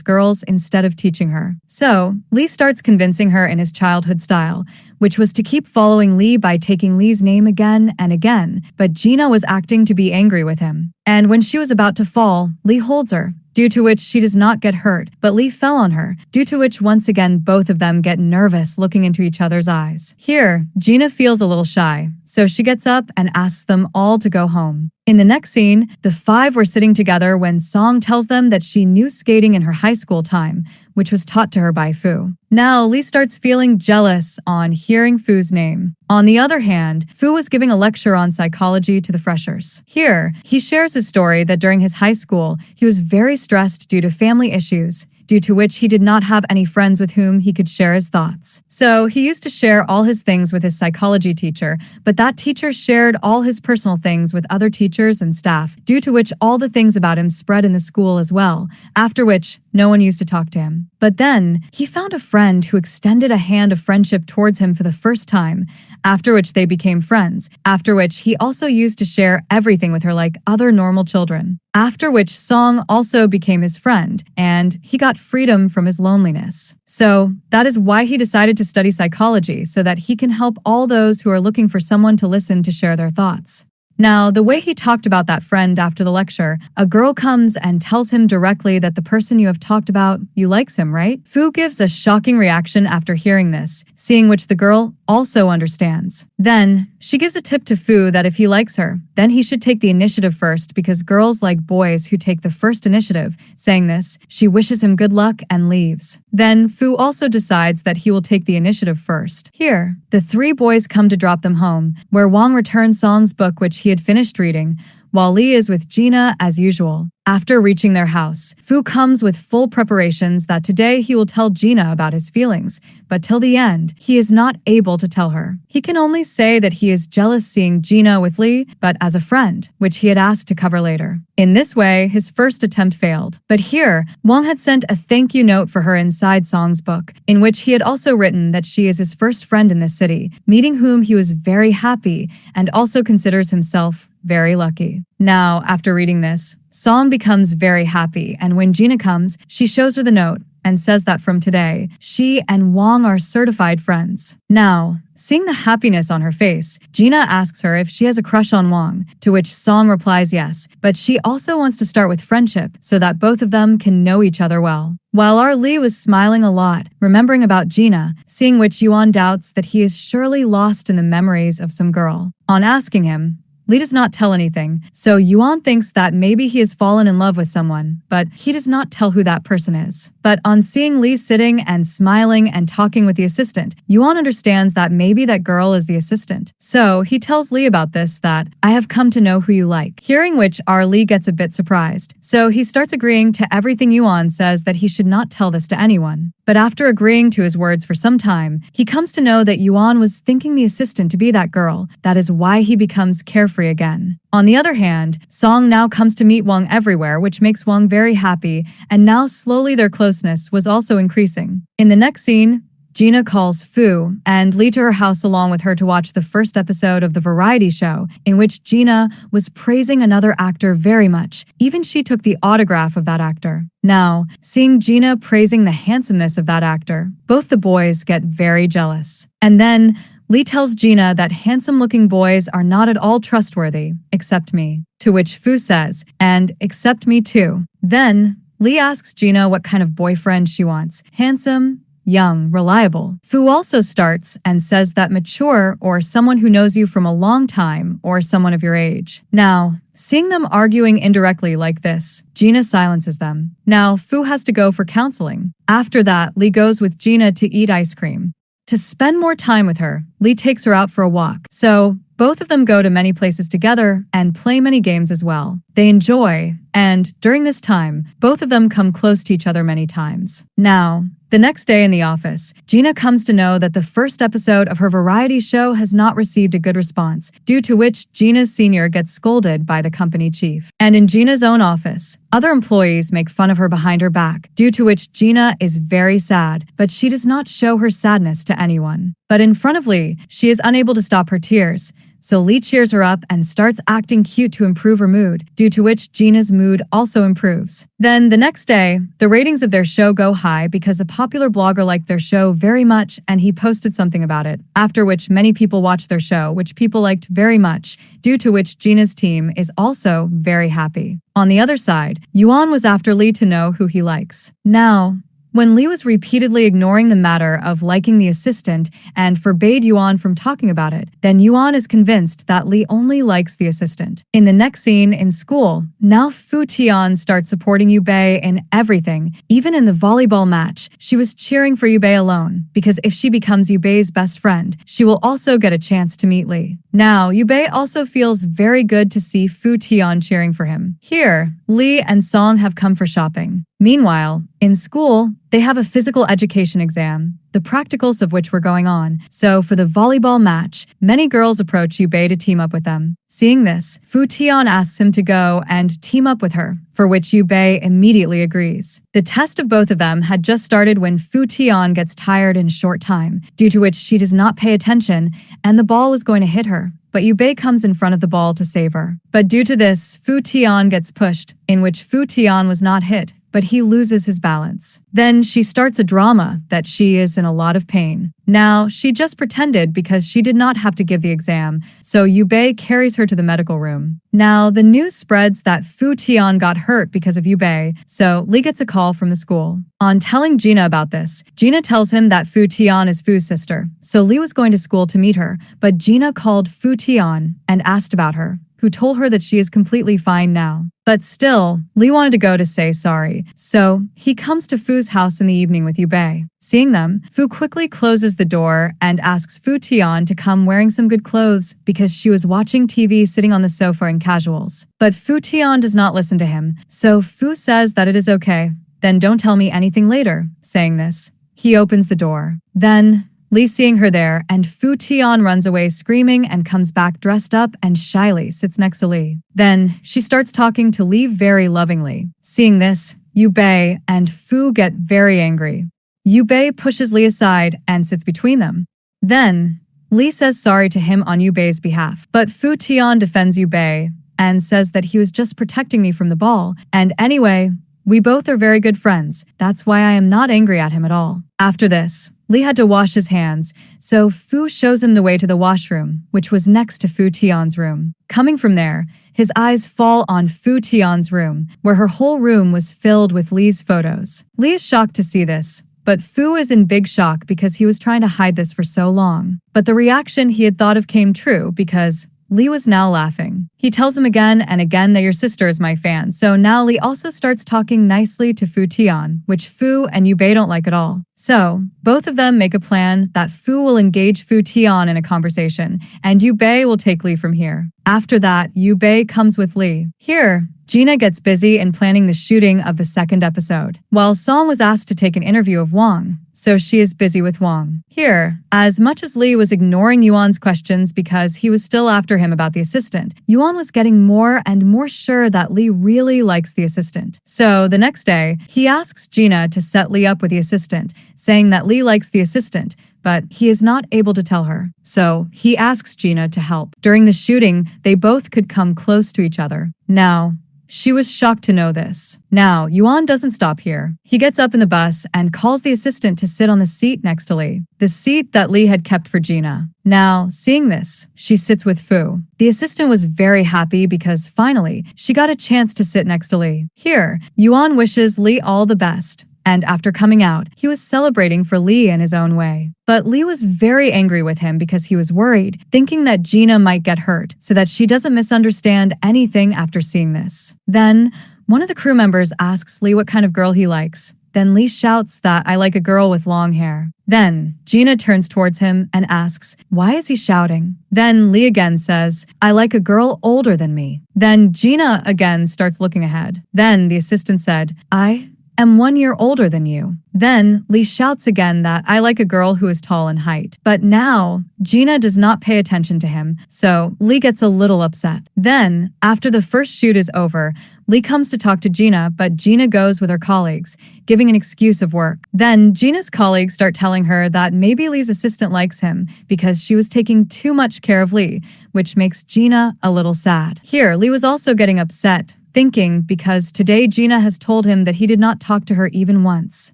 girls instead of teaching her. So, Lee starts convincing her in his childhood style, which was to keep following Lee by taking Lee's name again and again. But Gina was acting to be angry with him. And when she was about to fall, Lee holds her, due to which she does not get hurt, but Lee fell on her, due to which once again both of them get nervous looking into each other's eyes. Here, Gina feels a little shy, so she gets up and asks them all to go home. In the next scene, the five were sitting together when Song tells them that she knew skating in her high school time, which was taught to her by Fu. Now, Lee starts feeling jealous on hearing Fu's name. On the other hand, Fu was giving a lecture on psychology to the freshers. Here, he shares his story that during his high school, he was very stressed due to family issues, due to which he did not have any friends with whom he could share his thoughts. So he used to share all his things with his psychology teacher, but that teacher shared all his personal things with other teachers and staff, due to which all the things about him spread in the school as well, after which no one used to talk to him. But then, he found a friend who extended a hand of friendship towards him for the first time, after which they became friends, after which he also used to share everything with her like other normal children. After which Song also became his friend, and he got freedom from his loneliness. So, that is why he decided to study psychology, so that he can help all those who are looking for someone to listen to share their thoughts. Now, the way he talked about that friend after the lecture, a girl comes and tells him directly that the person you have talked about, you likes him, right? Fu gives a shocking reaction after hearing this, seeing which the girl also understands. Then, she gives a tip to Fu that if he likes her, then he should take the initiative first because girls like boys who take the first initiative. Saying this, she wishes him good luck and leaves. Then, Fu also decides that he will take the initiative first. Here, the three boys come to drop them home, where Wang returns Song's book which he had finished reading, while Lee is with Gina as usual. After reaching their house, Fu comes with full preparations that today he will tell Gina about his feelings, but till the end, he is not able to tell her. He can only say that he is jealous seeing Gina with Lee, but as a friend, which he had asked to cover later. In this way, his first attempt failed. But here, Wang had sent a thank you note for her inside Song's book, in which he had also written that she is his first friend in this city, meeting whom he was very happy and also considers himself very lucky. Now, after reading this, Song becomes very happy, and when Gina comes, she shows her the note and says that from today, she and Wang are certified friends. Now, seeing the happiness on her face, Gina asks her if she has a crush on Wang, to which Song replies yes, but she also wants to start with friendship so that both of them can know each other well. While our Lee was smiling a lot, remembering about Gina, seeing which Yuan doubts that he is surely lost in the memories of some girl. On asking him, Lee does not tell anything, so Yuan thinks that maybe he has fallen in love with someone, but he does not tell who that person is. But on seeing Lee sitting and smiling and talking with the assistant, Yuan understands that maybe that girl is the assistant. So he tells Lee about this, that I have come to know who you like. Hearing which, our Lee gets a bit surprised. So he starts agreeing to everything Yuan says that he should not tell this to anyone. But after agreeing to his words for some time, he comes to know that Yuan was thinking the assistant to be that girl. That is why he becomes carefree again. On the other hand, Song now comes to meet Wang everywhere, which makes Wang very happy, and now slowly their closeness was also increasing. In the next scene, Gina calls Fu and Lee to her house along with her to watch the first episode of the variety show, in which Gina was praising another actor very much. Even she took the autograph of that actor. Now, seeing Gina praising the handsomeness of that actor, both the boys get very jealous. And then, Lee tells Gina that handsome-looking boys are not at all trustworthy, except me. To which Fu says, and except me too. Then, Lee asks Gina what kind of boyfriend she wants. Handsome, young, reliable. Fu also starts and says that mature or someone who knows you from a long time or someone of your age. Now, seeing them arguing indirectly like this, Gina silences them. Now, Fu has to go for counseling. After that, Lee goes with Gina to eat ice cream. To spend more time with her, Lee takes her out for a walk. So, both of them go to many places together and play many games as well. They enjoy, and during this time, both of them come close to each other many times. Now, the next day in the office, Gina comes to know that the first episode of her variety show has not received a good response, due to which Gina's senior gets scolded by the company chief. And in Gina's own office, other employees make fun of her behind her back, due to which Gina is very sad, but she does not show her sadness to anyone. But in front of Lee, she is unable to stop her tears. So Lee cheers her up and starts acting cute to improve her mood, due to which Gina's mood also improves. Then the next day, the ratings of their show go high because a popular blogger liked their show very much and he posted something about it, after which many people watched their show, which people liked very much, due to which Gina's team is also very happy. On the other side, Yuan was after Lee to know who he likes. Now, when Lee was repeatedly ignoring the matter of liking the assistant and forbade Yuan from talking about it, then Yuan is convinced that Lee only likes the assistant. In the next scene in school, now Fu Tian starts supporting Yu Bei in everything. Even in the volleyball match, she was cheering for Yu Bei alone, because if she becomes Yu Bei's best friend, she will also get a chance to meet Lee. Now, Yu Bei also feels very good to see Fu Tian cheering for him. Here, Lee and Song have come for shopping. Meanwhile, in school, they have a physical education exam, the practicals of which were going on. So for the volleyball match, many girls approach Yu Bei to team up with them. Seeing this, Fu Tian asks him to go and team up with her, for which Yu Bei immediately agrees. The test of both of them had just started when Fu Tian gets tired in a short time, due to which she does not pay attention and the ball was going to hit her. But Yu Bei comes in front of the ball to save her. But due to this, Fu Tian gets pushed, in which Fu Tian was not hit, but he loses his balance. Then she starts a drama that she is in a lot of pain. Now, she just pretended because she did not have to give the exam, so Yu Bei carries her to the medical room. Now, the news spreads that Fu Tian got hurt because of Yu Bei, so Lee gets a call from the school. On telling Gina about this, Gina tells him that Fu Tian is Fu's sister, so Lee was going to school to meet her, but Gina called Fu Tian and asked about her, who told her that she is completely fine now. But still, Lee wanted to go to say sorry, so he comes to Fu's house in the evening with Yu Bei. Seeing them, Fu quickly closes the door and asks Fu Tian to come wearing some good clothes because she was watching TV sitting on the sofa in casuals. But Fu Tian does not listen to him, so Fu says that it is okay. Then don't tell me anything later. Saying this, he opens the door. Then, Lee seeing her there, and Fu Tian runs away screaming and comes back dressed up and shyly sits next to Lee. Then, she starts talking to Lee very lovingly. Seeing this, Yu Bei and Fu get very angry. Yu Bei pushes Lee aside and sits between them. Then, Lee says sorry to him on Yu Bei's behalf, but Fu Tian defends Yu Bei and says that he was just protecting me from the ball, and anyway, we both are very good friends. That's why I am not angry at him at all. After this, Lee had to wash his hands, so Fu shows him the way to the washroom, which was next to Fu Tian's room. Coming from there, his eyes fall on Fu Tian's room, where her whole room was filled with Lee's photos. Lee is shocked to see this, but Fu is in big shock because he was trying to hide this for so long. But the reaction he had thought of came true because Lee was now laughing. He tells him again and again that your sister is my fan, so now Lee also starts talking nicely to Fu Tian, which Fu and Yu Bei don't like at all. So, both of them make a plan that Fu will engage Fu Tian in a conversation, and Yu Bei will take Lee from here. After that, Yu Bei comes with Lee. Here, Gina gets busy in planning the shooting of the second episode, while Song was asked to take an interview of Wang, so she is busy with Wang. Here, as much as Lee was ignoring Yuan's questions because he was still after him about the assistant, Yuan was getting more and more sure that Lee really likes the assistant. So, the next day, he asks Gina to set Lee up with the assistant, saying that Lee likes the assistant, but he is not able to tell her. So, he asks Gina to help. During the shooting, they both could come close to each other. Now, she was shocked to know this. Now, Yuan doesn't stop here. He gets up in the bus and calls the assistant to sit on the seat next to Lee, the seat that Lee had kept for Gina. Now, seeing this, she sits with Fu. The assistant was very happy because finally, she got a chance to sit next to Lee. Here, Yuan wishes Lee all the best. and after coming out, he was celebrating for Lee in his own way. But Lee was very angry with him because he was worried, thinking that Gina might get hurt, so that she doesn't misunderstand anything after seeing this. Then, one of the crew members asks Lee what kind of girl he likes. Then Lee shouts that I like a girl with long hair. Then Gina turns towards him and asks, why is he shouting? Then Lee again says, I like a girl older than me. Then Gina again starts looking ahead. Then the assistant said, I am 1 year older than you. Then Lee shouts again that I like a girl who is tall in height. But now Gina does not pay attention to him, so Lee gets a little upset. Then, after the first shoot is over, Lee comes to talk to Gina, but Gina goes with her colleagues, giving an excuse of work. Then Gina's colleagues start telling her that maybe Lee's assistant likes him because she was taking too much care of Lee, which makes Gina a little sad. Here, Lee was also getting upset, thinking because today Gina has told him that he did not talk to her even once.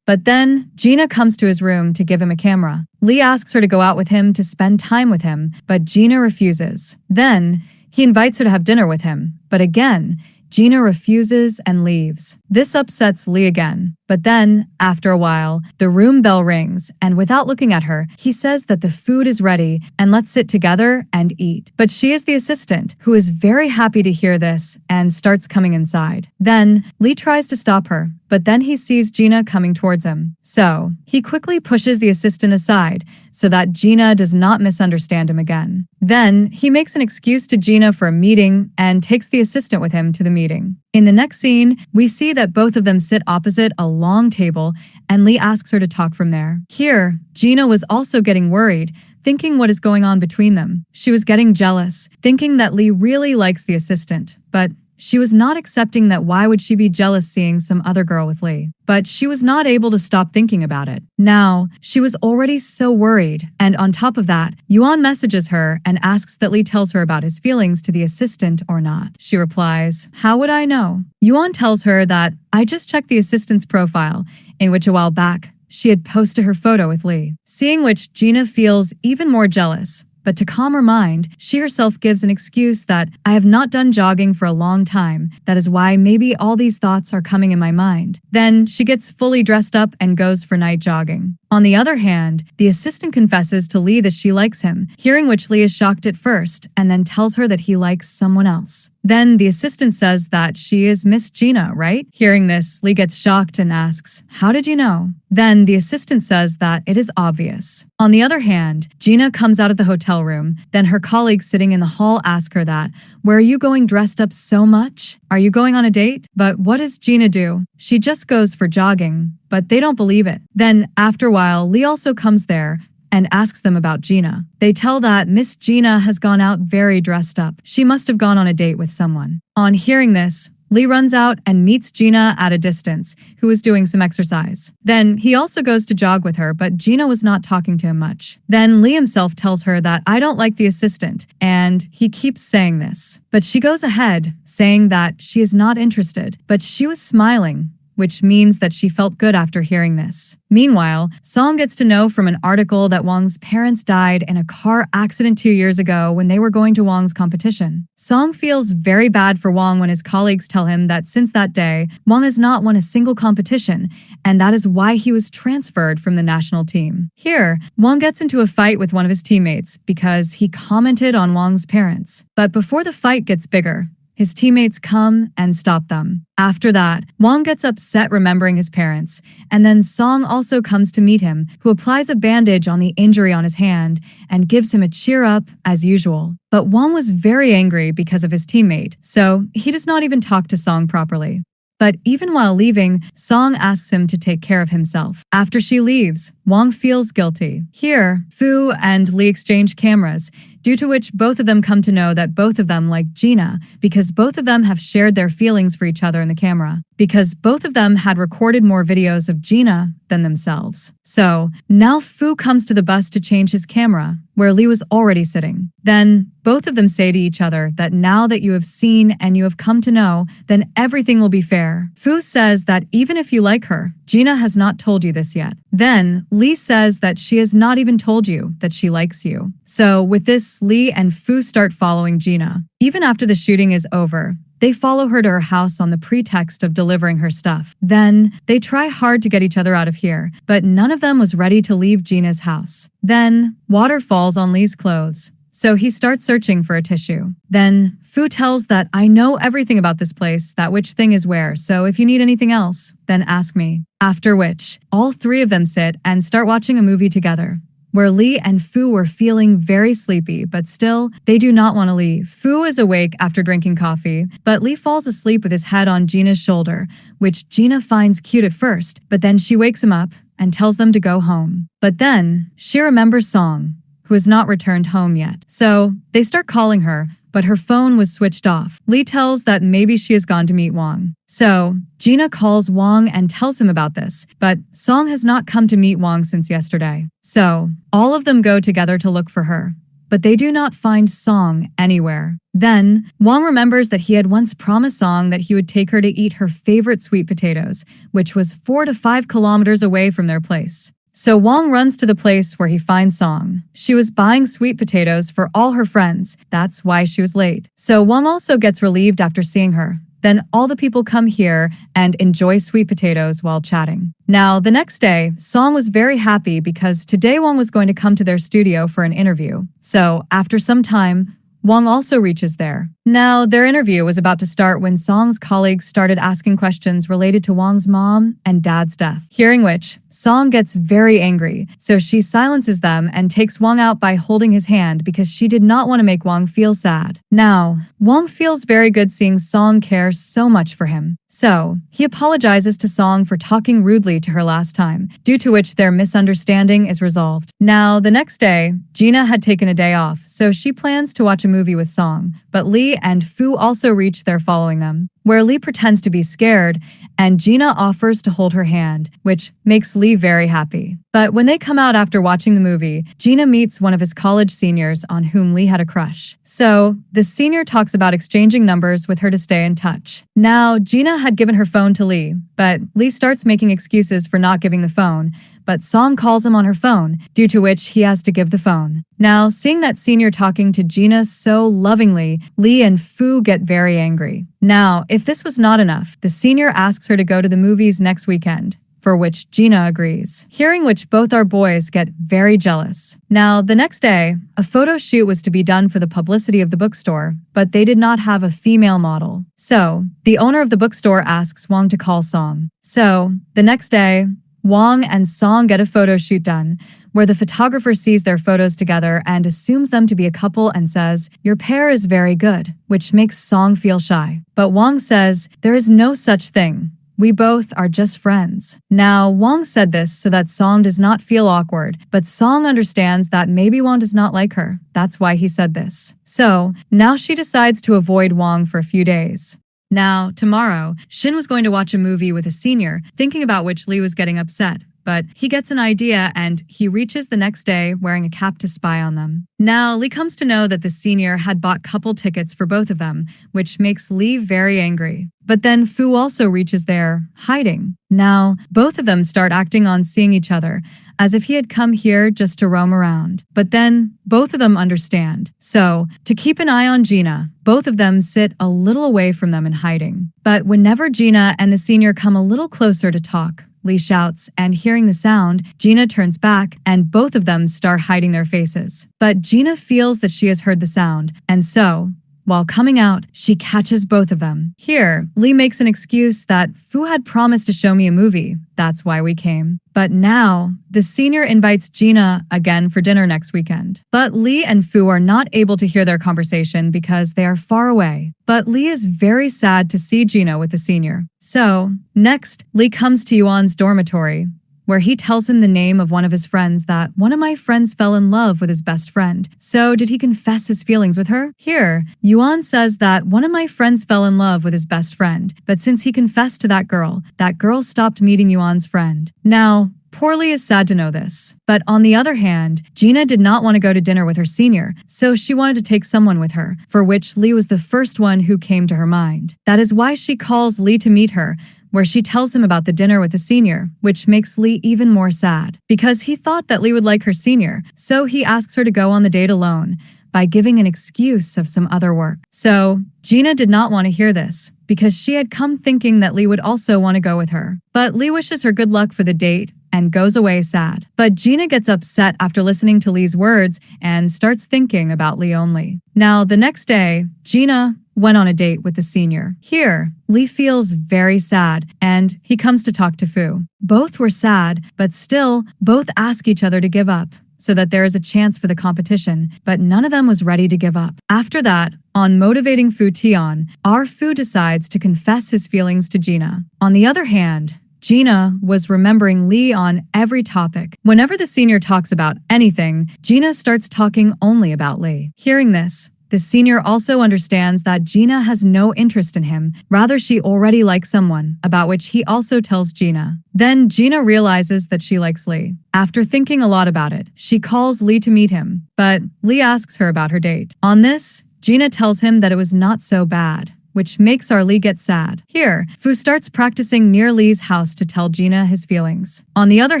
But then Gina comes to his room to give him a camera. Lee asks her to go out with him to spend time with him, but Gina refuses. Then he invites her to have dinner with him, but again, Gina refuses and leaves. This upsets Lee again. But then, after a while, the room bell rings, and without looking at her, he says that the food is ready and let's sit together and eat. But she is the assistant, who is very happy to hear this and starts coming inside. Then, Lee tries to stop her, but then he sees Gina coming towards him. So, he quickly pushes the assistant aside so that Gina does not misunderstand him again. Then, he makes an excuse to Gina for a meeting and takes the assistant with him to the meeting. In the next scene, we see that both of them sit opposite a long table, and Lee asks her to talk from there. Here, Gina was also getting worried, thinking what is going on between them. She was getting jealous, thinking that Lee really likes the assistant, but she was not accepting that why would she be jealous seeing some other girl with Lee. But she was not able to stop thinking about it. Now, she was already so worried, and on top of that, Yuan messages her and asks that Lee tells her about his feelings to the assistant or not. She replies, how would I know? Yuan tells her that, I just checked the assistant's profile, in which a while back, she had posted her photo with Lee. Seeing which, Gina feels even more jealous. But to calm her mind, she herself gives an excuse that I have not done jogging for a long time. That is why maybe all these thoughts are coming in my mind. Then she gets fully dressed up and goes for night jogging. On the other hand, the assistant confesses to Lee that she likes him, hearing which Lee is shocked at first and then tells her that he likes someone else. Then the assistant says that she is Miss Gina, right? Hearing this, Lee gets shocked and asks, how did you know? Then the assistant says that it is obvious. On the other hand, Gina comes out of the hotel room. Then her colleagues sitting in the hall ask her that, where are you going dressed up so much? Are you going on a date? But what does Gina do? She just goes for jogging, but they don't believe it. Then after a while, Lee also comes there and asks them about Gina. They tell that Miss Gina has gone out very dressed up. She must have gone on a date with someone. On hearing this, Lee runs out and meets Gina at a distance, who is doing some exercise. Then he also goes to jog with her, but Gina was not talking to him much. Then Lee himself tells her that I don't like the assistant, and he keeps saying this. But she goes ahead, saying that she is not interested, but she was smiling, which means that she felt good after hearing this. Meanwhile, Song gets to know from an article that Wang's parents died in a car accident 2 years ago when they were going to Wang's competition. Song feels very bad for Wang when his colleagues tell him that since that day, Wang has not won a single competition, and that is why he was transferred from the national team. Here, Wang gets into a fight with one of his teammates because he commented on Wang's parents. But before the fight gets bigger, his teammates come and stop them. After that, Wang gets upset remembering his parents, and then Song also comes to meet him, who applies a bandage on the injury on his hand and gives him a cheer up as usual. But Wang was very angry because of his teammate, so he does not even talk to Song properly. But even while leaving, Song asks him to take care of himself. After she leaves, Wang feels guilty. Here, Fu and Lee exchange cameras, due to which both of them come to know that both of them like Gina because both of them have shared their feelings for each other in the camera, because both of them had recorded more videos of Gina than themselves. So now Fu comes to the bus to change his camera, where Lee was already sitting. Then both of them say to each other that now that you have seen and you have come to know, then everything will be fair. Fu says that even if you like her, Gina has not told you this yet. Then Lee says that she has not even told you that she likes you. So with this, Lee and Fu start following Gina. Even after the shooting is over, they follow her to her house on the pretext of delivering her stuff. Then, they try hard to get each other out of here, but none of them was ready to leave Gina's house. Then, water falls on Lee's clothes, so he starts searching for a tissue. Then, Fu tells that I know everything about this place, that which thing is where, so if you need anything else, then ask me. After which, all three of them sit and start watching a movie together, where Lee and Fu were feeling very sleepy, but still, they do not want to leave. Fu is awake after drinking coffee, but Lee falls asleep with his head on Gina's shoulder, which Gina finds cute at first, but then she wakes him up and tells them to go home. But then, she remembers Song, who has not returned home yet. So, they start calling her, but her phone was switched off. Lee tells that maybe she has gone to meet Wang. So, Gina calls Wang and tells him about this, but Song has not come to meet Wang since yesterday. So, all of them go together to look for her, but they do not find Song anywhere. Then, Wang remembers that he had once promised Song that he would take her to eat her favorite sweet potatoes, which was 4 to 5 kilometers away from their place. So Wang runs to the place where he finds Song. She was buying sweet potatoes for all her friends. That's why she was late. So Wang also gets relieved after seeing her. Then all the people come here and enjoy sweet potatoes while chatting. Now, the next day, Song was very happy because today Wang was going to come to their studio for an interview. So after some time, Wang also reaches there. Now, their interview was about to start when Song's colleagues started asking questions related to Wang's mom and dad's death. Hearing which, Song gets very angry, so she silences them and takes Wang out by holding his hand because she did not want to make Wang feel sad. Now, Wang feels very good seeing Song care so much for him. So, he apologizes to Song for talking rudely to her last time, due to which their misunderstanding is resolved. Now, the next day, Gina had taken a day off, so she plans to watch a movie with Song, but Lee and Fu also reach there following them, where Lee pretends to be scared, and Gina offers to hold her hand, which makes Lee very happy. But when they come out after watching the movie, Gina meets one of his college seniors on whom Lee had a crush. So, the senior talks about exchanging numbers with her to stay in touch. Now, Gina had given her phone to Lee, but Lee starts making excuses for not giving the phone, but Song calls him on her phone, due to which he has to give the phone. Now, seeing that senior talking to Gina so lovingly, Lee and Fu get very angry. Now, if this was not enough, the senior asks her to go to the movies next weekend, for which Gina agrees. Hearing which both our boys get very jealous. Now, the next day, a photo shoot was to be done for the publicity of the bookstore, but they did not have a female model. So, the owner of the bookstore asks Wang to call Song. So, the next day, Wang and Song get a photo shoot done, where the photographer sees their photos together and assumes them to be a couple and says, "Your pair is very good," which makes Song feel shy. But Wang says, "There is no such thing. We both are just friends." Now, Wang said this so that Song does not feel awkward, but Song understands that maybe Wang does not like her. That's why he said this. So, now she decides to avoid Wang for a few days. Now, tomorrow, Shin was going to watch a movie with a senior, thinking about which Lee was getting upset. But he gets an idea and he reaches the next day wearing a cap to spy on them. Now, Lee comes to know that the senior had bought couple tickets for both of them, which makes Lee very angry. But then Fu also reaches there, hiding. Now, both of them start acting on seeing each other, as if he had come here just to roam around. But then, both of them understand. So, to keep an eye on Gina, both of them sit a little away from them in hiding. But whenever Gina and the senior come a little closer to talk, Lee shouts, and hearing the sound, Gina turns back, and both of them start hiding their faces. But Gina feels that she has heard the sound, and so, while coming out, she catches both of them. Here, Lee makes an excuse that Fu had promised to show me a movie. That's why we came. But now, the senior invites Gina again for dinner next weekend. But Lee and Fu are not able to hear their conversation because they are far away. But Lee is very sad to see Gina with the senior. So, next, Lee comes to Yuan's dormitory, where he tells him the name of one of his friends that one of my friends fell in love with his best friend. So did he confess his feelings with her? Here, Yuan says that one of my friends fell in love with his best friend, but since he confessed to that girl stopped meeting Yuan's friend. Now, poor Lee is sad to know this. But on the other hand, Gina did not want to go to dinner with her senior, so she wanted to take someone with her, for which Lee was the first one who came to her mind. That is why she calls Lee to meet her, where she tells him about the dinner with the senior, which makes Lee even more sad, because he thought that Lee would like her senior, so he asks her to go on the date alone. by giving an excuse of some other work. So, Gina did not want to hear this because she had come thinking that Lee would also want to go with her. But Lee wishes her good luck for the date and goes away sad. But Gina gets upset after listening to Lee's words and starts thinking about Lee only. Now, the next day, Gina went on a date with the senior. Here, Lee feels very sad and he comes to talk to Fu. Both were sad, but still, both ask each other to give up so that there is a chance for the competition, but none of them was ready to give up. After that, on motivating Fu Tian, our Fu decides to confess his feelings to Gina. On the other hand, Gina was remembering Lee on every topic. Whenever the senior talks about anything, Gina starts talking only about Lee. Hearing this, the senior also understands that Gina has no interest in him. Rather, she already likes someone, about which he also tells Gina. Then Gina realizes that she likes Lee. After thinking a lot about it, she calls Lee to meet him, but Lee asks her about her date. On this, Gina tells him that it was not so bad, which makes our Lee get sad. Here, Fu starts practicing near Lee's house to tell Gina his feelings. On the other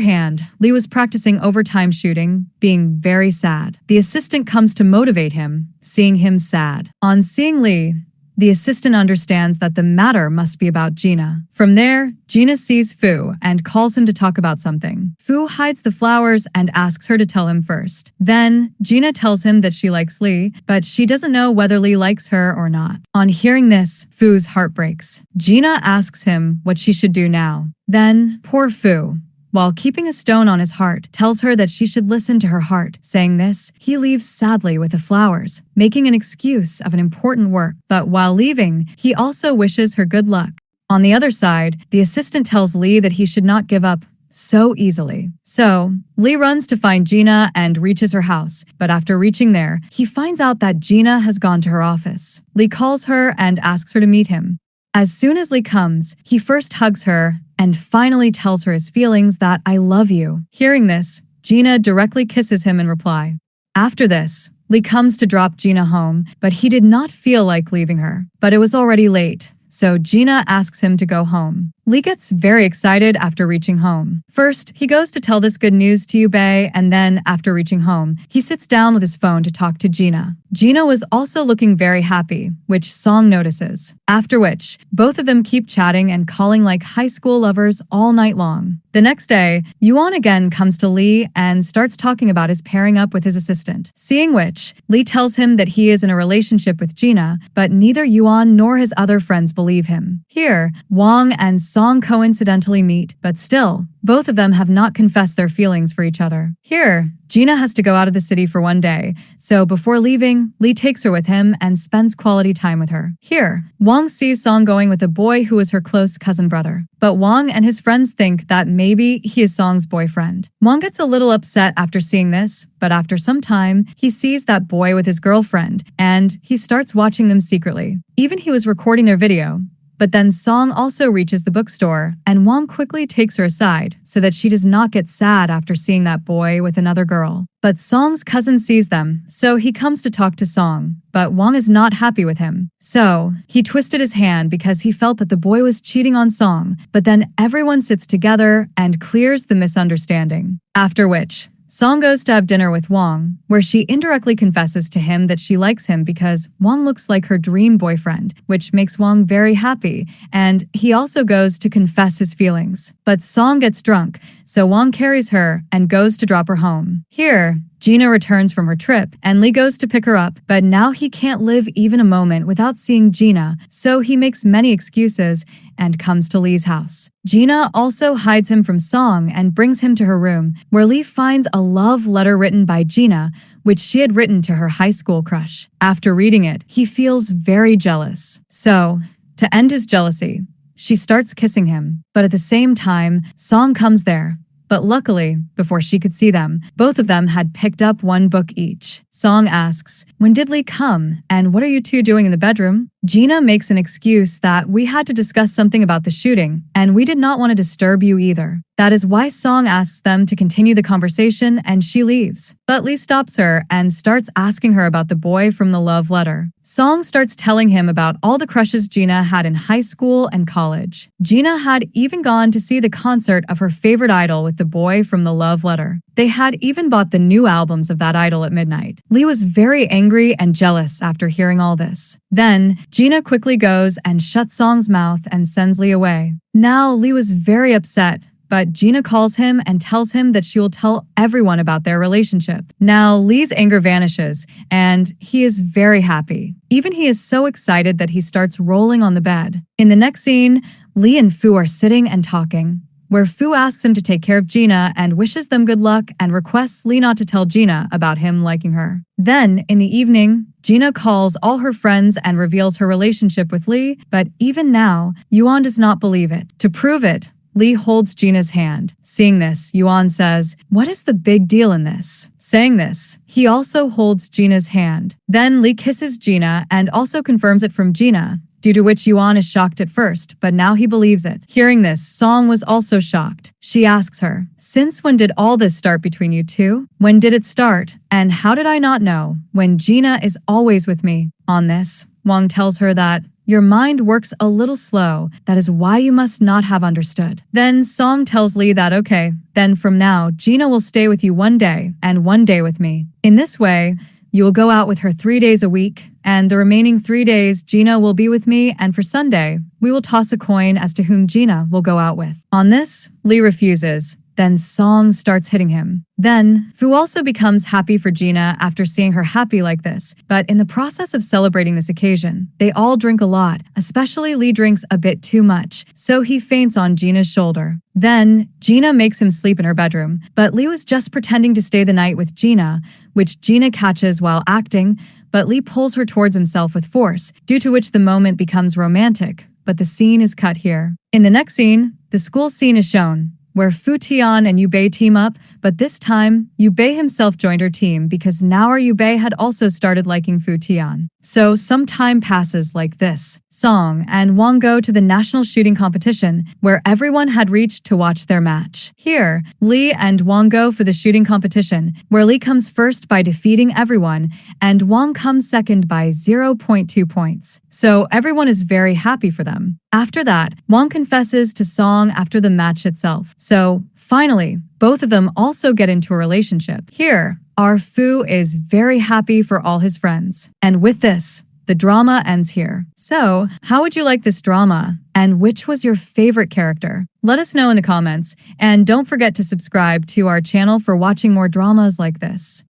hand, Lee was practicing overtime shooting, being very sad. The assistant comes to motivate him, seeing him sad. On seeing Lee, the assistant understands that the matter must be about Gina. From there, Gina sees Fu and calls him to talk about something. Fu hides the flowers and asks her to tell him first. Then, Gina tells him that she likes Lee, but she doesn't know whether Lee likes her or not. On hearing this, Fu's heart breaks. Gina asks him what she should do now. Then, poor Fu, while keeping a stone on his heart, tells her that she should listen to her heart. Saying this, he leaves sadly with the flowers, making an excuse of an important work. But while leaving, he also wishes her good luck. On the other side, the assistant tells Lee that he should not give up so easily. So, Lee runs to find Gina and reaches her house, but after reaching there, he finds out that Gina has gone to her office. Lee calls her and asks her to meet him. As soon as Lee comes, he first hugs her and finally tells her his feelings that "I love you." Hearing this, Gina directly kisses him in reply. After this, Lee comes to drop Gina home, but he did not feel like leaving her. But it was already late, so Gina asks him to go home. Lee gets very excited after reaching home. First, he goes to tell this good news to Yubei, and then, after reaching home, he sits down with his phone to talk to Gina. Gina was also looking very happy, which Song notices. After which, both of them keep chatting and calling like high school lovers all night long. The next day, Yuan again comes to Lee and starts talking about his pairing up with his assistant. Seeing which, Lee tells him that he is in a relationship with Gina, but neither Yuan nor his other friends believe him. Here, Wang and Song coincidentally meet, but still, both of them have not confessed their feelings for each other. Here, Gina has to go out of the city for one day, so before leaving, Lee takes her with him and spends quality time with her. Here, Wang sees Song going with a boy who is her close cousin brother, but Wang and his friends think that maybe he is Song's boyfriend. Wang gets a little upset after seeing this, but after some time, he sees that boy with his girlfriend, and he starts watching them secretly. Even he was recording their video. But then Song also reaches the bookstore, and Wang quickly takes her aside so that she does not get sad after seeing that boy with another girl. But Song's cousin sees them, so he comes to talk to Song, but Wang is not happy with him. So, he twisted his hand because he felt that the boy was cheating on Song, but then everyone sits together and clears the misunderstanding. After which, Song goes to have dinner with Wang, where she indirectly confesses to him that she likes him because Wang looks like her dream boyfriend, which makes Wang very happy, and he also goes to confess his feelings. But Song gets drunk, so Wang carries her and goes to drop her home. Here, Gina returns from her trip, and Lee goes to pick her up, but now he can't live even a moment without seeing Gina, so he makes many excuses and comes to Lee's house. Gina also hides him from Song and brings him to her room, where Lee finds a love letter written by Gina, which she had written to her high school crush. After reading it, he feels very jealous. So, to end his jealousy, she starts kissing him, but at the same time, Song comes there. But luckily, before she could see them, both of them had picked up one book each. Song asks, "When did Lee come? And what are you two doing in the bedroom?" Gina makes an excuse that we had to discuss something about the shooting, and we did not want to disturb you either. That is why Song asks them to continue the conversation, and she leaves. But Lee stops her and starts asking her about the boy from the love letter. Song starts telling him about all the crushes Gina had in high school and college. Gina had even gone to see the concert of her favorite idol with the boy from the love letter. They had even bought the new albums of that idol at midnight. Lee was very angry and jealous after hearing all this. Then, Gina quickly goes and shuts Song's mouth and sends Lee away. Now, Lee was very upset, but Gina calls him and tells him that she will tell everyone about their relationship. Now, Lee's anger vanishes, and he is very happy. Even he is so excited that he starts rolling on the bed. In the next scene, Lee and Fu are sitting and talking, where Fu asks him to take care of Gina and wishes them good luck and requests Lee not to tell Gina about him liking her. Then, in the evening, Gina calls all her friends and reveals her relationship with Lee, but even now, Yuan does not believe it. To prove it, Lee holds Gina's hand. Seeing this, Yuan says, "What is the big deal in this?" Saying this, he also holds Gina's hand. Then Lee kisses Gina and also confirms it from Gina, due to which Yuan is shocked at first, but now he believes it. Hearing this, Song was also shocked. She asks her, "Since when did all this start between you two? When did it start? And how did I not know? When Gina is always with me." On this, Wang tells her that, "Your mind works a little slow. That is why you must not have understood." Then Song tells Lee that, "Okay, then from now, Gina will stay with you one day and one day with me. In this way, you will go out with her 3 days a week, and the remaining 3 days, Gina will be with me, and for Sunday, we will toss a coin as to whom Gina will go out with." On this, Lee refuses. Then Song starts hitting him. Then, Fu also becomes happy for Gina after seeing her happy like this, but in the process of celebrating this occasion, they all drink a lot, especially Lee drinks a bit too much, so he faints on Gina's shoulder. Then, Gina makes him sleep in her bedroom, but Lee was just pretending to stay the night with Gina, which Gina catches while acting, but Lee pulls her towards himself with force, due to which the moment becomes romantic, but the scene is cut here. In the next scene, the school scene is shown, where Fu Tian and Yubei team up, but this time, Yubei himself joined her team because now our Yubei had also started liking Fu Tian. So some time passes like this. Song and Wang go to the national shooting competition, where everyone had reached to watch their match. Here, Lee and Wang go for the shooting competition, where Lee comes first by defeating everyone, and Wang comes second by 0.2 points. So everyone is very happy for them. After that, Wang confesses to Song after the match itself. So, finally, both of them also get into a relationship. Here, our Fu is very happy for all his friends. And with this, the drama ends here. So, how would you like this drama? And which was your favorite character? Let us know in the comments. And don't forget to subscribe to our channel for watching more dramas like this.